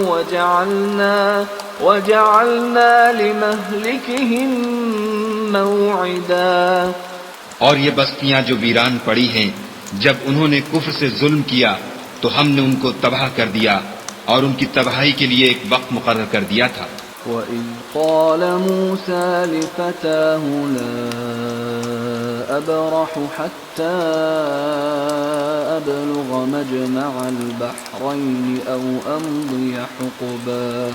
Speaker 1: وَجَعَلْنَا لِمَهْلِكِهِم مَّوْعِدًا۔
Speaker 3: اور یہ بستیاں جو ویران پڑی ہیں، جب انہوں نے کفر سے ظلم کیا تو ہم نے ان کو تباہ کر دیا اور ان کی تباہی کے لیے ایک وقت مقرر کر دیا تھا۔
Speaker 1: وَإِذْ قَالَ مُوسَىٰ لِفَتَاهُ لَا أَبْرَحُ حَتَّىٰ أَبْلُغَ مَجْمَعَ الْبَحْرَيْنِ أَوْ أَمْضِيَ حُقُبًا۔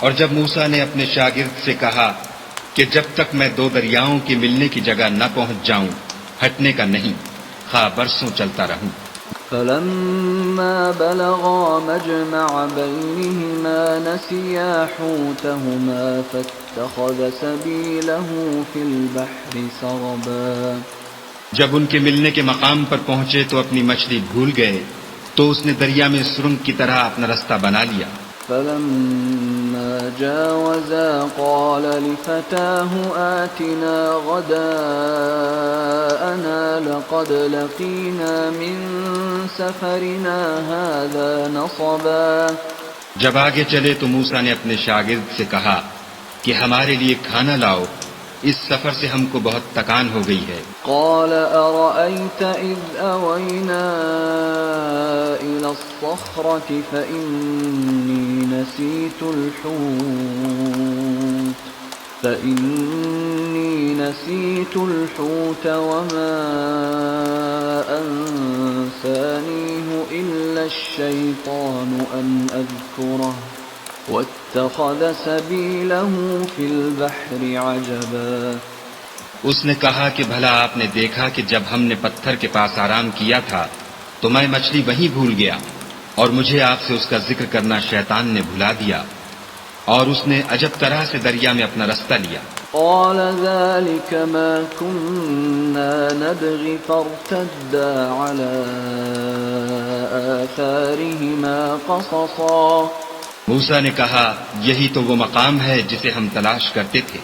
Speaker 3: اور جب موسیٰ نے اپنے شاگرد سے کہا کہ جب تک میں دو دریاؤں کے ملنے کی جگہ نہ پہنچ جاؤں ہٹنے کا نہیں، خواہ برسوں چلتا رہوں۔
Speaker 1: فَلَمَّا بَلَغَا مَجْمَعَ بَيْنِهِمَا نَسِيَا حُوتَهُمَا فَاتَّخَذَ سَبِيلَهُ فِي الْبَحْرِ سَرَبًا۔
Speaker 3: جب ان کے ملنے کے مقام پر پہنچے تو اپنی مچھلی بھول گئے تو اس نے دریا میں سرنگ کی طرح اپنا رستہ بنا لیا۔
Speaker 1: فَلَمَّا جَاوَزَا قَالَ لِفَتَاهُ آتِنَا غَدَاءَنَا لَقَدْ لَقِينَا مِن سَفَرِنَا هَٰذَا نَصَبًا۔
Speaker 3: جب آگے چلے تو موسیٰ نے اپنے شاگرد سے کہا کہ ہمارے لیے کھانا لاؤ، اس سفر سے ہم کو بہت تکان ہو گئی ہے۔
Speaker 1: قال أرأيت إذ أوينا إلى الصخرة فإني نسيت الحوت وما أنسانيه إلا الشيطان أن أذكره واتخذ سبيله في البحر عجبا
Speaker 3: اس نے کہا کہ بھلا آپ نے دیکھا کہ جب ہم نے پتھر کے پاس آرام کیا تھا تو میں مچھلی وہیں بھول گیا اور مجھے آپ سے اس کا ذکر کرنا شیطان نے بھلا دیا اور اس نے عجب طرح سے دریا میں اپنا رستہ لیا.
Speaker 1: قال ذلك ما كنا نبغي فارتدا على آثارهما قصصا.
Speaker 3: موسیٰ نے کہا یہی تو وہ مقام ہے جسے ہم تلاش کرتے تھے.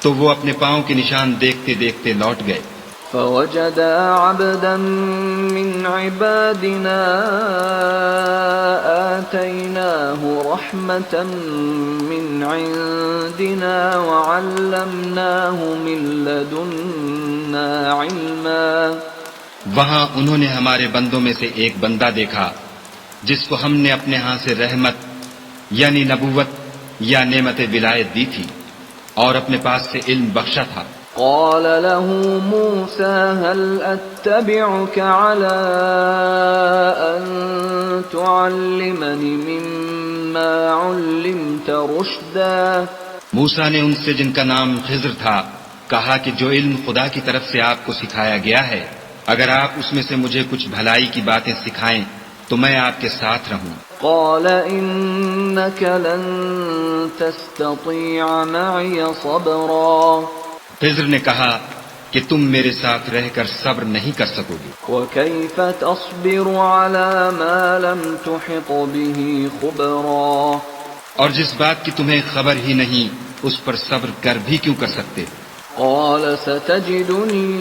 Speaker 3: تو وہ اپنے پاؤں کے نشان دیکھتے دیکھتے لوٹ گئے.
Speaker 1: فوجدا عبدا من عبادنا آتيناه رحمة من عندنا وعلمناه من لدنا علما.
Speaker 3: وہاں انہوں نے ہمارے بندوں میں سے ایک بندہ دیکھا جس کو ہم نے اپنے ہاں سے رحمت یعنی نبوت یا نعمت ولایت دی تھی اور اپنے پاس سے علم بخشا تھا.
Speaker 1: قال له موسى هل أتبعك على أن تعلمني مما علمت رشدا.
Speaker 3: موسیٰ نے ان سے جن کا نام خضر تھا کہا کہ جو علم خدا کی طرف سے آپ کو سکھایا گیا ہے اگر آپ اس میں سے مجھے کچھ بھلائی کی باتیں سکھائیں تو میں آپ کے ساتھ رہوں.
Speaker 1: قال إنك لن تستطيع معي صبرا.
Speaker 3: خضر نے کہا کہ تم میرے ساتھ رہ کر صبر نہیں کر سکو گے.
Speaker 1: وكيف تصبر على ما لم تحط به خبرا.
Speaker 3: اور جس بات کی تمہیں خبر ہی نہیں اس پر صبر کر بھی کیوں کر سکتے.
Speaker 1: قال ستجدني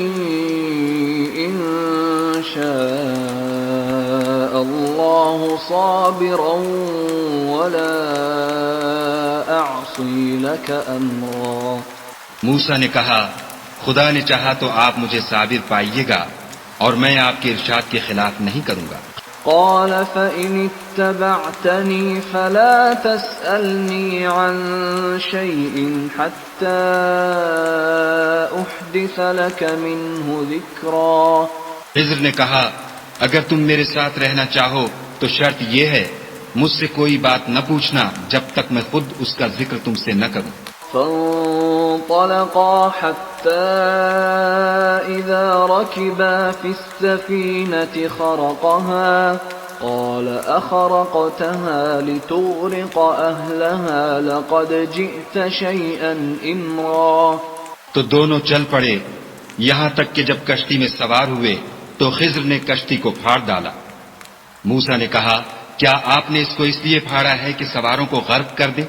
Speaker 1: إن شاء الله صابرا ولا أعصي لك أمرا.
Speaker 3: موسیٰ نے کہا خدا نے چاہا تو آپ مجھے صابر پائیے گا اور میں آپ کے ارشاد کے خلاف نہیں کروں گا.
Speaker 1: قال فإن اتبعتني فلا تسألني عن شيء حتى أحدث لك منه ذكرا.
Speaker 3: خضر نے کہا اگر تم میرے ساتھ رہنا چاہو تو شرط یہ ہے مجھ سے کوئی بات نہ پوچھنا جب تک میں خود اس کا ذکر تم سے نہ کروں.
Speaker 1: فانطلقا حتى إذا ركبا في السفينة خرقها قال أخرقتها لتغرق أهلها لقد جئت شيئا إمرا.
Speaker 3: تو دونوں چل پڑے یہاں تک کہ جب کشتی میں سوار ہوئے تو خضر نے کشتی کو پھاڑ ڈالا. موسیٰ نے کہا کیا آپ نے اس کو اس لیے پھاڑا ہے کہ سواروں کو غرق کر دے؟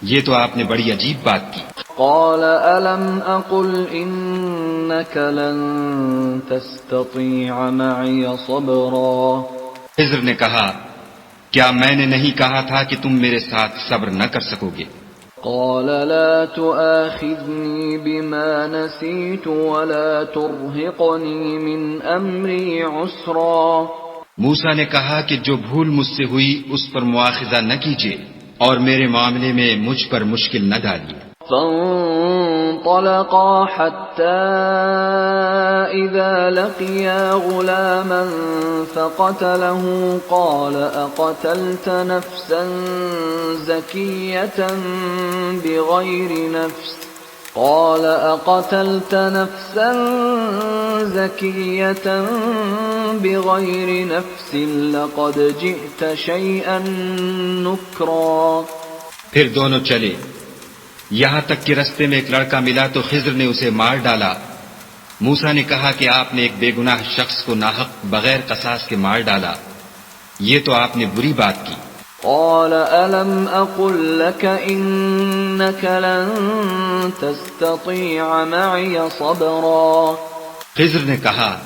Speaker 3: یہ تو آپ نے بڑی عجیب بات کی.
Speaker 1: قال ألم أقل إنك لن تستطيع معي صبرا.
Speaker 3: خضر نے کہا کیا میں نے نہیں کہا تھا کہ تم میرے ساتھ صبر نہ کر سکو گے.
Speaker 1: قال لا تؤاخذني بما نسيت ولا ترهقني من أمري عسرا.
Speaker 3: موسیٰ نے کہا کہ جو بھول مجھ سے ہوئی اس پر مواخذہ نہ کیجیے اور میرے معاملے میں مجھ پر مشکل نہ ڈالیے.
Speaker 1: فانطلقا حتى إذا لقيا غلاما فقتله قال أقتلت نفسا زكية بغير نفس قال أقتلت نفسا زكية بغير نفس لقد جئت شيئا نكرا.
Speaker 3: پھر دونوں چلے یہاں تک کہ رستے میں ایک لڑکا ملا تو خضر نے اسے مار ڈالا. موسیٰ نے کہا کہ آپ نے ایک بے گناہ شخص کو ناحق بغیر قصاص کے مار ڈالا. یہ تو آپ نے بری بات کی.
Speaker 1: قال ألم أقل لك إنك لن تستطيع معي صبرا.
Speaker 3: خضر نے کہا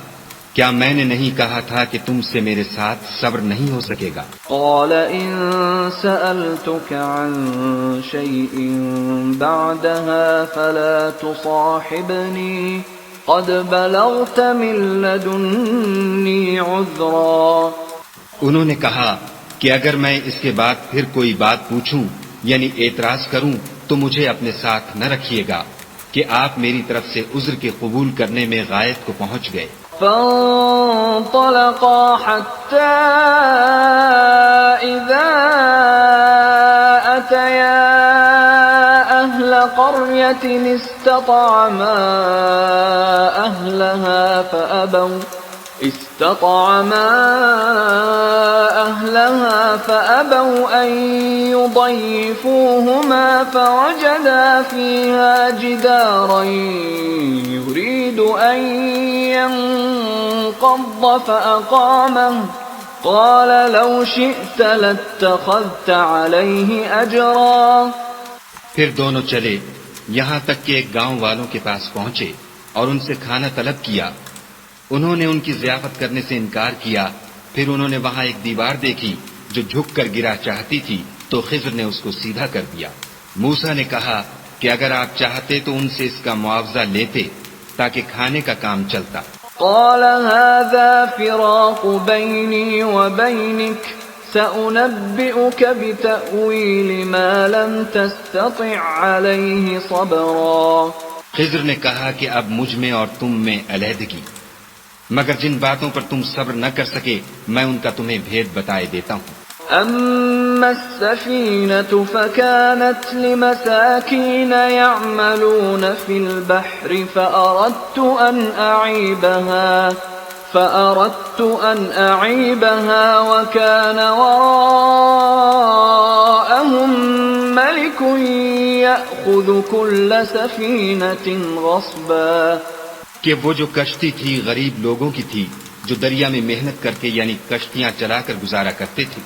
Speaker 3: کیا میں نے نہیں کہا تھا کہ تم سے میرے ساتھ صبر نہیں ہو سکے گا.
Speaker 1: قال إن سألتك عن شيء بعدها فلا تصاحبني قد بلغت من لدني عذرا.
Speaker 3: انہوں نے کہا کہ اگر میں اس کے بعد پھر کوئی بات پوچھوں یعنی اعتراض کروں تو مجھے اپنے ساتھ نہ رکھیے گا کہ آپ میری طرف سے عذر کے قبول کرنے میں غایت کو پہنچ گئے.
Speaker 1: فانطلقا حتى إذا أتيا أهل قرية استطعما أهلها فأبوا أن يضيفوهما فوجدا فيها جدارا يريد أن ينقض فأقامه قال لو شئت لاتخذت عليه أجرا.
Speaker 3: پھر دونوں چلے یہاں تک کہ ایک گاؤں والوں کے پاس پہنچے اور ان سے کھانا طلب کیا. انہوں نے ان کی ضیافت کرنے سے انکار کیا. پھر انہوں نے وہاں ایک دیوار دیکھی جو جھک کر گرا چاہتی تھی تو خضر نے اس کو سیدھا کر دیا. موسیٰ نے کہا کہ اگر آپ چاہتے تو ان سے اس کا معاوضہ لیتے تاکہ کھانے کا کام چلتا.
Speaker 1: قال هذا فراق بيني وبينك سأنبئك بتأويل ما لم تستطع عليه صبرا.
Speaker 3: خضر نے کہا کہ اب مجھ میں اور تم میں علیحدگی، مگر جن باتوں پر تم صبر نہ کر سکے میں ان کا تمہیں بھید بتائے دیتا ہوں.
Speaker 1: أما السفينة فكانت لمساكين يعملون في البحر فأردت أن أعيبها وكان وراءهم ملك يأخذ كل سفينة غصبا.
Speaker 3: کہ وہ جو کشتی تھی غریب لوگوں کی تھی جو دریا میں محنت کر کے یعنی کشتیاں چلا کر گزارا کرتے تھے،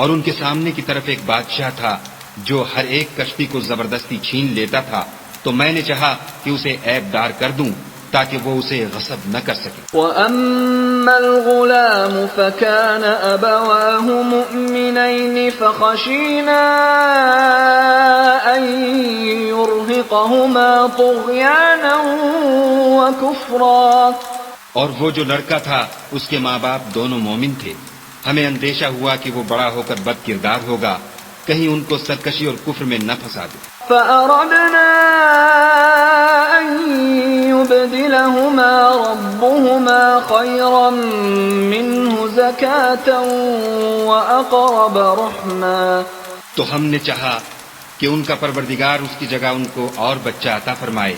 Speaker 3: اور ان کے سامنے کی طرف ایک بادشاہ تھا جو ہر ایک کشتی کو زبردستی چھین لیتا تھا. تو میں نے چاہا کہ اسے عیب دار کر دوں تاکہ وہ اسے غصب نہ کر سکے.
Speaker 1: وَأَمَّا الْغُلَامُ فَكَانَ أَبَوَاهُ مُؤْمِنَيْنِ فَخَشِينَا أَن يُرْهِقَهُمَا طُغْيَانًا وَكُفْرًا.
Speaker 3: اور وہ جو لڑکا تھا اس کے ماں باپ دونوں مومن تھے. ہمیں اندیشہ ہوا کہ وہ بڑا ہو کر بد کردار ہوگا، کہیں ان کو سرکشی اور کفر میں نہ پھنسا دے.
Speaker 1: فَأَرَدْنَا أَن يُبْدِلَهُمَا رَبُّهُمَا خَيْرًا مِّنْهُ زَكَاةً وَأَقْرَبَ رُحْمًا.
Speaker 3: تو ہم نے چاہا کہ ان کا پروردگار اس کی جگہ ان کو اور بچہ عطا فرمائے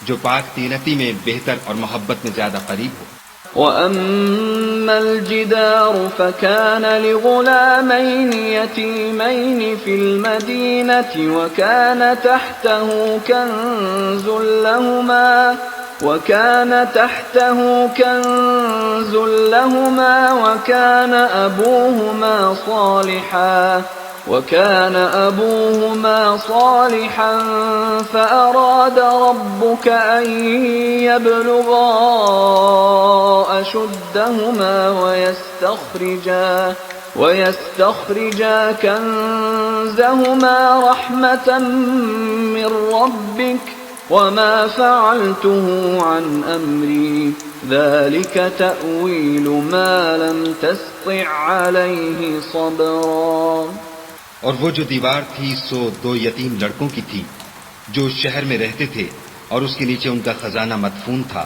Speaker 3: جو پاک تینتی میں بہتر اور محبت میں زیادہ قریب ہو.
Speaker 1: وَأَمَّا الْجِدَارُ فَكَانَ لِغُلَامَيْنِ يَتِيمَيْنِ فِي الْمَدِينَةِ وَكَانَ تَحْتَهُ كَنْزٌ لَهُمَا وَكَانَ أَبُوهُمَا صَالِحًا فَأَرَادَ رَبُّكَ أَن يَبْلُغَا أَشُدَّهُمَا وَيَسْتَخْرِجَا كَنزَهُمَا رَحْمَةً مِّن رَّبِّكَ وَمَا فَعَلْتُهُ عَنْ أَمْرِي ذَلِكَ تَأْوِيلُ مَا لَمْ تَسْطِع عَلَيْهِ صَبْرًا.
Speaker 3: اور وہ جو دیوار تھی سو دو یتیم لڑکوں کی تھی جو شہر میں رہتے تھے، اور اس کے نیچے ان کا خزانہ مدفون تھا،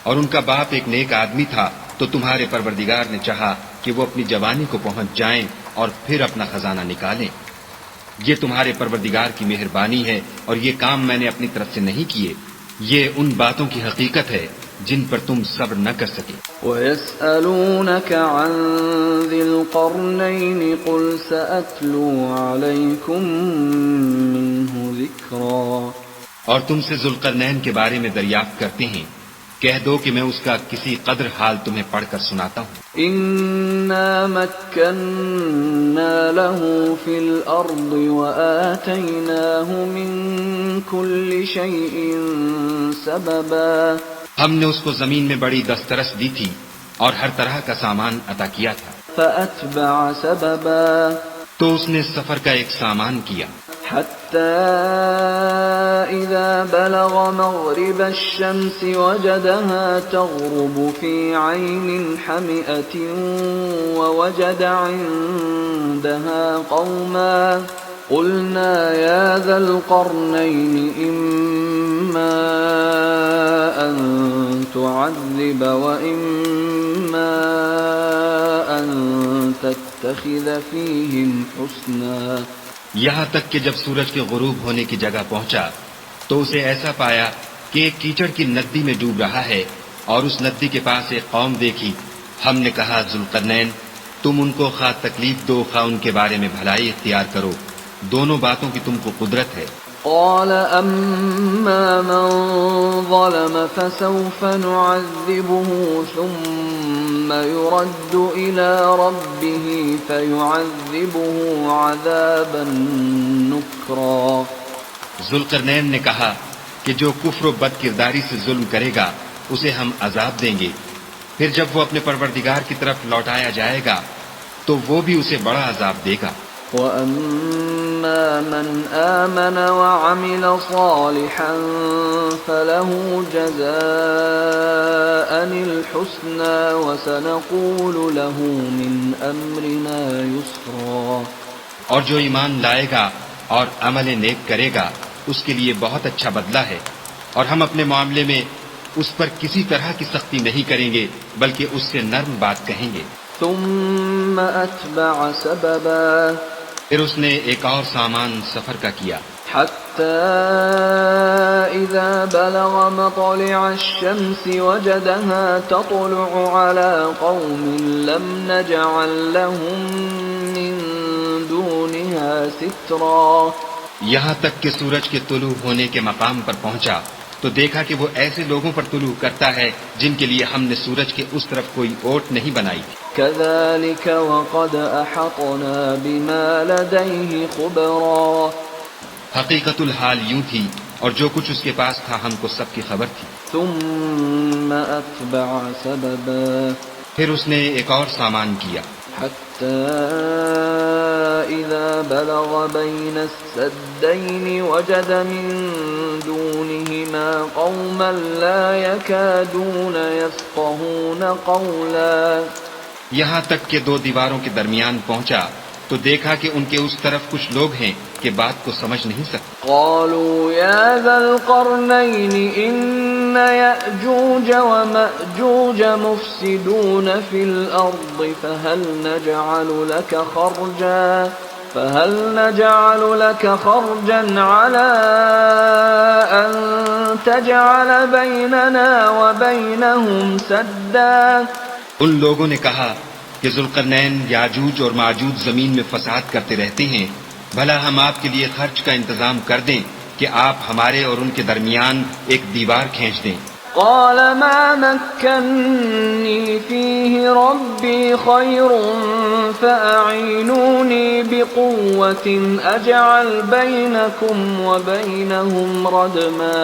Speaker 3: اور ان کا باپ ایک نیک آدمی تھا. تو تمہارے پروردگار نے چاہا کہ وہ اپنی جوانی کو پہنچ جائیں اور پھر اپنا خزانہ نکالیں. یہ تمہارے پروردگار کی مہربانی ہے اور یہ کام میں نے اپنی طرف سے نہیں کیے. یہ ان باتوں کی حقیقت ہے جن پر تم صبر نہ کر سکے.
Speaker 1: وَيَسْأَلُونَكَ عَنْ ذِي الْقَرْنَيْنِ قُلْ سَأَتْلُو عَلَيْكُمْ مِنْهُ ذِكْرًا.
Speaker 3: اور تم سے ذوالقرنین کے بارے میں دریافت کرتے ہیں، کہہ دو کہ میں اس کا کسی قدر حال تمہیں پڑھ کر سناتا ہوں.
Speaker 1: إِنَّا مَكَّنَّا لَهُ فِي الْأَرْضِ وَآتَيْنَاهُ مِنْ كُلِّ شَيْءٍ سَبَبًا.
Speaker 3: ہم نے اس کو زمین میں بڑی دسترس دی تھی اور ہر طرح کا سامان عطا کیا تھا.
Speaker 1: فَأَتْبَعَ سَبَبًا.
Speaker 3: تو اس نے سفر کا ایک سامان کیا
Speaker 1: حَتَّى إِذَا بَلَغَ مَغْرِبَ الشَّمْسِ وَجَدَهَا تَغْرُبُ فِي عَيْنٍ حَمِئَةٍ وَوَجَدَ عِندَهَا قَوْمًا قُلْنَا يَا ذَا الْقَرْنَيْنِ إِمَّا أَن تُعَذِّبَ وَإِمَّا أَن تَتَّخِذَ فِيهِمْ حُسْنًا
Speaker 3: یہاں تک کہ جب سورج کے غروب ہونے کی جگہ پہنچا تو اسے ایسا پایا کہ ایک کیچڑ کی ندی میں ڈوب رہا ہے، اور اس ندی کے پاس ایک قوم دیکھی۔ ہم نے کہا ذوالقرنین، تم ان کو خواہ تکلیف دو خواہ ان کے بارے میں بھلائی اختیار کرو، دونوں باتوں کی تم کو قدرت ہے۔
Speaker 1: قال أما من ظلم فسوف نعذبه ثم يرد إلى ربه فيعذبه عذابا نكرا۔
Speaker 3: ذوالقرنین نے کہا کہ جو کفر و بد کرداری سے ظلم کرے گا اسے ہم عذاب دیں گے، پھر جب وہ اپنے پروردگار کی طرف لوٹایا جائے گا تو وہ بھی اسے بڑا عذاب دے گا۔
Speaker 1: وَأَمَّا مَنْ آمَنَ وَعَمِلَ صَالِحًا فَلَهُ جَزَاءً الْحُسْنَى وَسَنَقُولُ لَهُ مِنْ أَمْرِنَا يُسْرًا۔
Speaker 3: اور جو ایمان لائے گا اور عمل نیک کرے گا اس کے لیے بہت اچھا بدلہ ہے، اور ہم اپنے معاملے میں اس پر کسی طرح کی سختی نہیں کریں گے بلکہ اس سے نرم بات کہیں گے۔
Speaker 1: ثم أتبع سببا،
Speaker 3: پھر اس نے ایک اور سامان سفر کا کیا،
Speaker 1: حتى إذا بلغ مطلع الشمس وجدها تطلع على قوم لم نجعل لهم من دونها سترا۔
Speaker 3: یہاں تک کہ سورج کے طلوع ہونے کے مقام پر پہنچا تو دیکھا کہ وہ ایسے لوگوں پر طلوع کرتا ہے جن کے لیے ہم نے سورج کے اس طرف کوئی اوٹ نہیں بنائی۔
Speaker 1: كذلك وقد أحطنا بما لديه خبرا۔
Speaker 3: حقیقت الحال یوں تھی اور جو کچھ اس کے پاس تھا ہم کو سب کی خبر تھی۔
Speaker 1: ثم أتبع سببا،
Speaker 3: پھر اس نے ایک اور سامان کیا،
Speaker 1: حتى إذا بلغ بين السدين وجد من دونهما قوما لا يكادون يفقهون قولا۔
Speaker 3: یہاں تک کہ دو دیواروں کے درمیان پہنچا تو دیکھا کہ ان کے اس طرف کچھ لوگ ہیں کہ بات کو سمجھ نہیں سکتے۔
Speaker 1: قالوا يا ذا القرنين إن يأجوج ومأجوج مفسدون في الأرض فهل نجعل لك خرجا على أن تجعل بيننا وبينهم سدا۔
Speaker 3: ان لوگوں نے کہا کہ ذوالقرنین یاجوج اور ماجوج زمین میں فساد کرتے رہتے ہیں، بھلا ہم آپ کے لیے خرچ کا انتظام کر دیں کہ آپ ہمارے اور ان کے درمیان ایک دیوار کھینچ دیں۔
Speaker 1: قال ما مكنني فيه ربي خير فأعينوني بقوة أجعل بينكم وبينهم ردما۔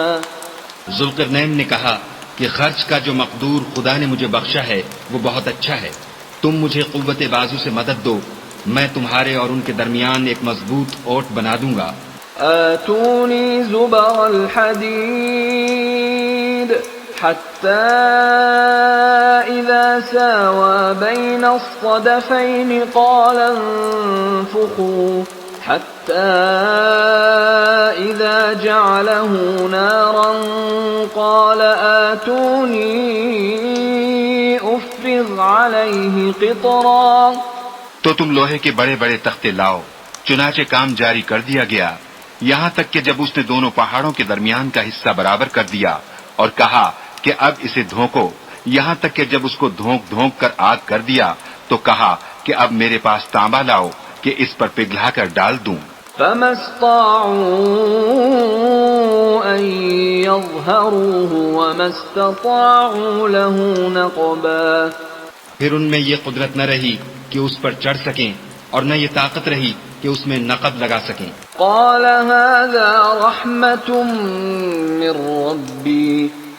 Speaker 3: ذوالقرنین نے کہا کہ خرچ کا جو مقدور خدا نے مجھے بخشا ہے وہ بہت اچھا ہے، تم مجھے قوت بازو سے مدد دو، میں تمہارے اور ان کے درمیان ایک مضبوط اوٹ بنا دوں گا۔
Speaker 1: آتوني زبر الحديد حتى إذا ساوى بين الصدفين قال انفخوا حتى إذا جعله نارا قال آتوني أفرغ عليه قطرا۔
Speaker 4: تو تم لوہے کے بڑے بڑے تختے لاؤ۔ چنانچہ کام جاری کر دیا گیا، یہاں تک کہ جب اس نے دونوں پہاڑوں کے درمیان کا حصہ برابر کر دیا اور کہا کہ اب اسے دھونکو، یہاں تک کہ جب اس کو دھونک دھونک کر آگ کر دیا تو کہا کہ اب میرے پاس تانبا لاؤ کہ اس پر پگھلا کر ڈال دوں۔
Speaker 1: فما استطاعوا أن يظهروه وما استطاعوا له نقبا۔
Speaker 3: پھر ان میں یہ قدرت نہ رہی کہ اس پر چڑھ سکیں اور نہ یہ طاقت رہی کہ اس میں نقب لگا سکیں۔
Speaker 1: قال هذا رحمة من ربي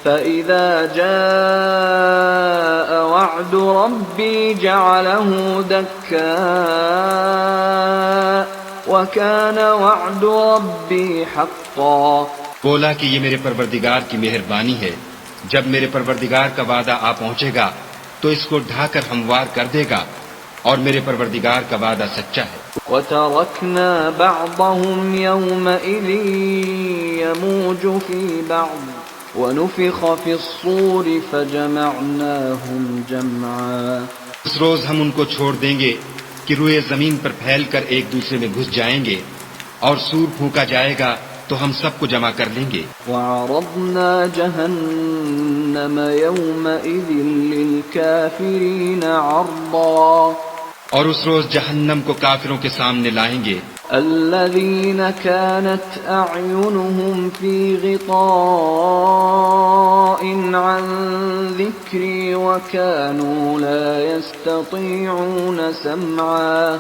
Speaker 1: فإذا جاء وعد ربي جعله دكا وكان وعد ربي حقا۔
Speaker 3: بولا کہ یہ میرے پروردگار کی مہربانی ہے، جب میرے پروردگار کا وعدہ آ پہنچے گا تو اس کو ڈھا کر ہموار کر دے گا، اور میرے پروردگار کا وعدہ سچا ہے۔
Speaker 1: وَتَرَكْنَا بَعْضَهُمْ يَوْمَئِذٍ يَمُوجُ فِي بَعْضٍ وَنُفِخَ فِي الصُّورِ فَجَمَعْنَاهُمْ جَمْعًا۔
Speaker 3: اس روز ہم ان کو چھوڑ دیں گے کہ روئے زمین پر پھیل کر ایک دوسرے میں گھس جائیں گے،
Speaker 2: اور سور پھونکا جائے گا تو ہم سب کو جمع کر لیں گے.
Speaker 1: وعرضنا جهنم يومئذ للكافرين عرضا
Speaker 2: اور اس روز جہنم کو کافروں کے سامنے لائیں گے.
Speaker 1: الذين كانت أعينهم في غطاء عن ذكري وكانوا لا يستطيعون سمعا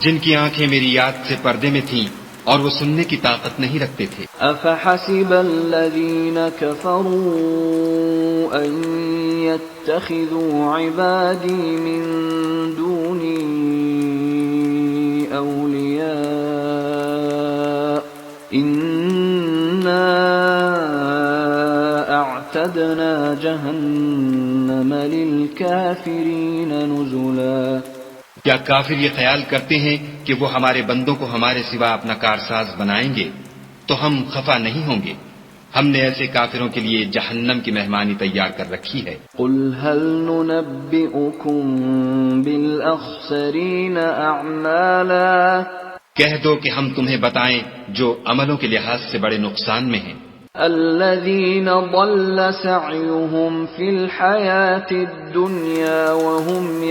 Speaker 2: جن کی آنکھیں میری یاد سے پردے میں تھیں اور وہ سننے کی طاقت نہیں رکھتے تھے.
Speaker 1: أفحسب الذين كفروا أن يتخذوا عبادي من دوني أولياء إنا أعتدنا جهنم للكافرين نزلا.
Speaker 2: کیا کافر یہ خیال کرتے ہیں کہ وہ ہمارے بندوں کو ہمارے سوا اپنا کارساز بنائیں گے تو ہم خفا نہیں ہوں گے؟ ہم نے ایسے کافروں کے لیے جہنم کی مہمانی تیار کر رکھی ہے.
Speaker 1: قل هل ننبئكم بالأخسرين أعمالا
Speaker 2: کہہ دو کہ ہم تمہیں بتائیں جو عملوں کے لحاظ سے بڑے نقصان میں ہیں.
Speaker 1: الذين ضل سعيهم في الحياة الدنيا وهم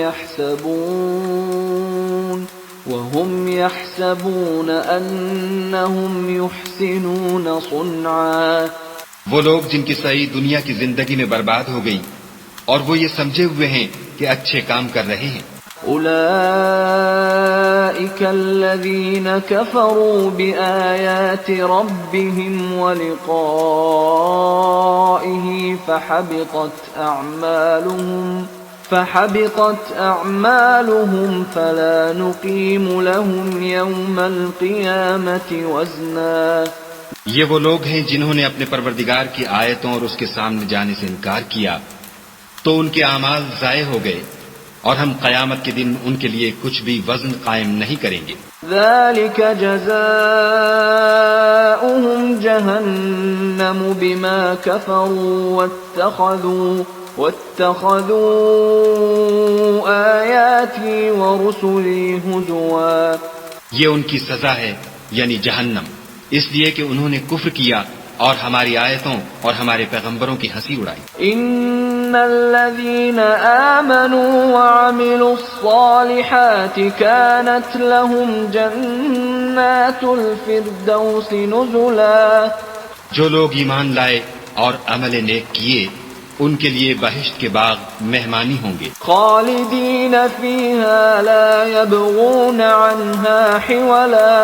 Speaker 1: يحسبون أنهم يحسنون صنعا.
Speaker 2: وہ لوگ جن کی سعی دنیا کی زندگی میں برباد ہو گئی اور وہ یہ سمجھے ہوئے ہیں کہ اچھے کام کر رہے ہیں.
Speaker 1: أولئك الذين كفروا بآيات ربهم ولقائه فحبطت أعمالهم فلا نقيم لهم يوم القيامة وزنا.
Speaker 2: یہ وہ لوگ ہیں جنہوں نے اپنے پروردگار کی آیتوں اور اس کے سامنے جانے سے انکار کیا تو ان کے اعمال ضائع ہو گئے اور ہم قیامت کے دن ان کے لیے کچھ بھی وزن قائم نہیں کریں گے.
Speaker 1: ذلك جزاؤهم جهنم بما كفروا واتخذوا آياتي ورسلي هزوا.
Speaker 2: یہ ان کی سزا ہے یعنی جہنم، اس لیے کہ انہوں نے کفر کیا اور ہماری آیتوں اور ہمارے پیغمبروں کی ہنسی اڑائی.
Speaker 1: ان الذين آمنوا وعملوا الصالحات كانت لهم جنات الفردوس نزلا.
Speaker 2: جو لوگ ایمان لائے اور عمل نیک کیے ان کے لیے بہشت کے باغ مہمانی ہوں گے.
Speaker 1: خالدین فیہا لا یبغون عنہا حولا.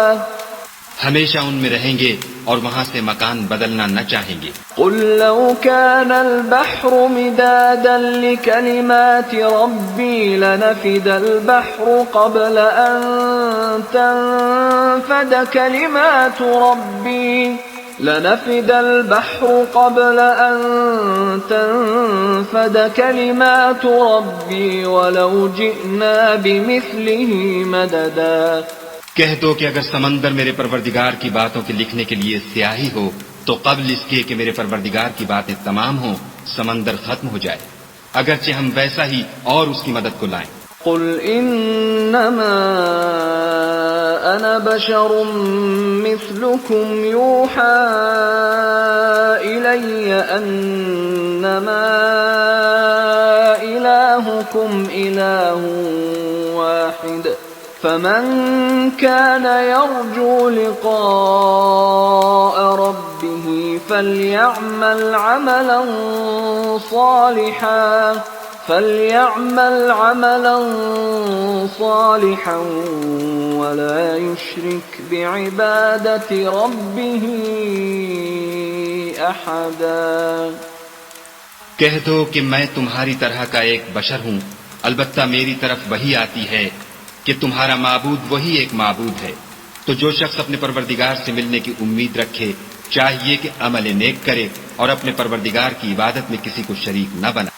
Speaker 2: ہمیشہ ان میں رہیں گے اور وہاں سے مکان بدلنا نہ چاہیں گے.
Speaker 1: قل لو كان البحر مدادا لكلمات ربي لنفد البحر قبل أن تنفد كلمات ربي لنفد البحر قبل أن تنفد كلمات ربي ولو جئنا بمثله مددا.
Speaker 2: کہہ دو کہ اگر سمندر میرے پروردگار کی باتوں کے لکھنے کے لیے سیاہی ہو تو قبل اس کے کہ میرے پروردگار کی باتیں تمام ہوں سمندر ختم ہو جائے، اگرچہ ہم ویسا ہی اور اس کی مدد کو لائیں.
Speaker 1: قل انما انا بشر مثلكم يوحى الي انما الهكم اله واحد فمن كان يرجو لقاء ربه فليعمل عملا صالحا ولا يشرك بعبادة ربه أحدا.
Speaker 2: کہہ دو کہ میں تمہاری طرح کا ایک بشر ہوں، البتہ میری طرف وہی آتی ہے کہ تمہارا معبود وہی ایک معبود ہے. تو جو شخص اپنے پروردگار سے ملنے کی امید رکھے چاہیے کہ عمل نیک کرے اور اپنے پروردگار کی عبادت میں کسی کو شریک نہ بنائے.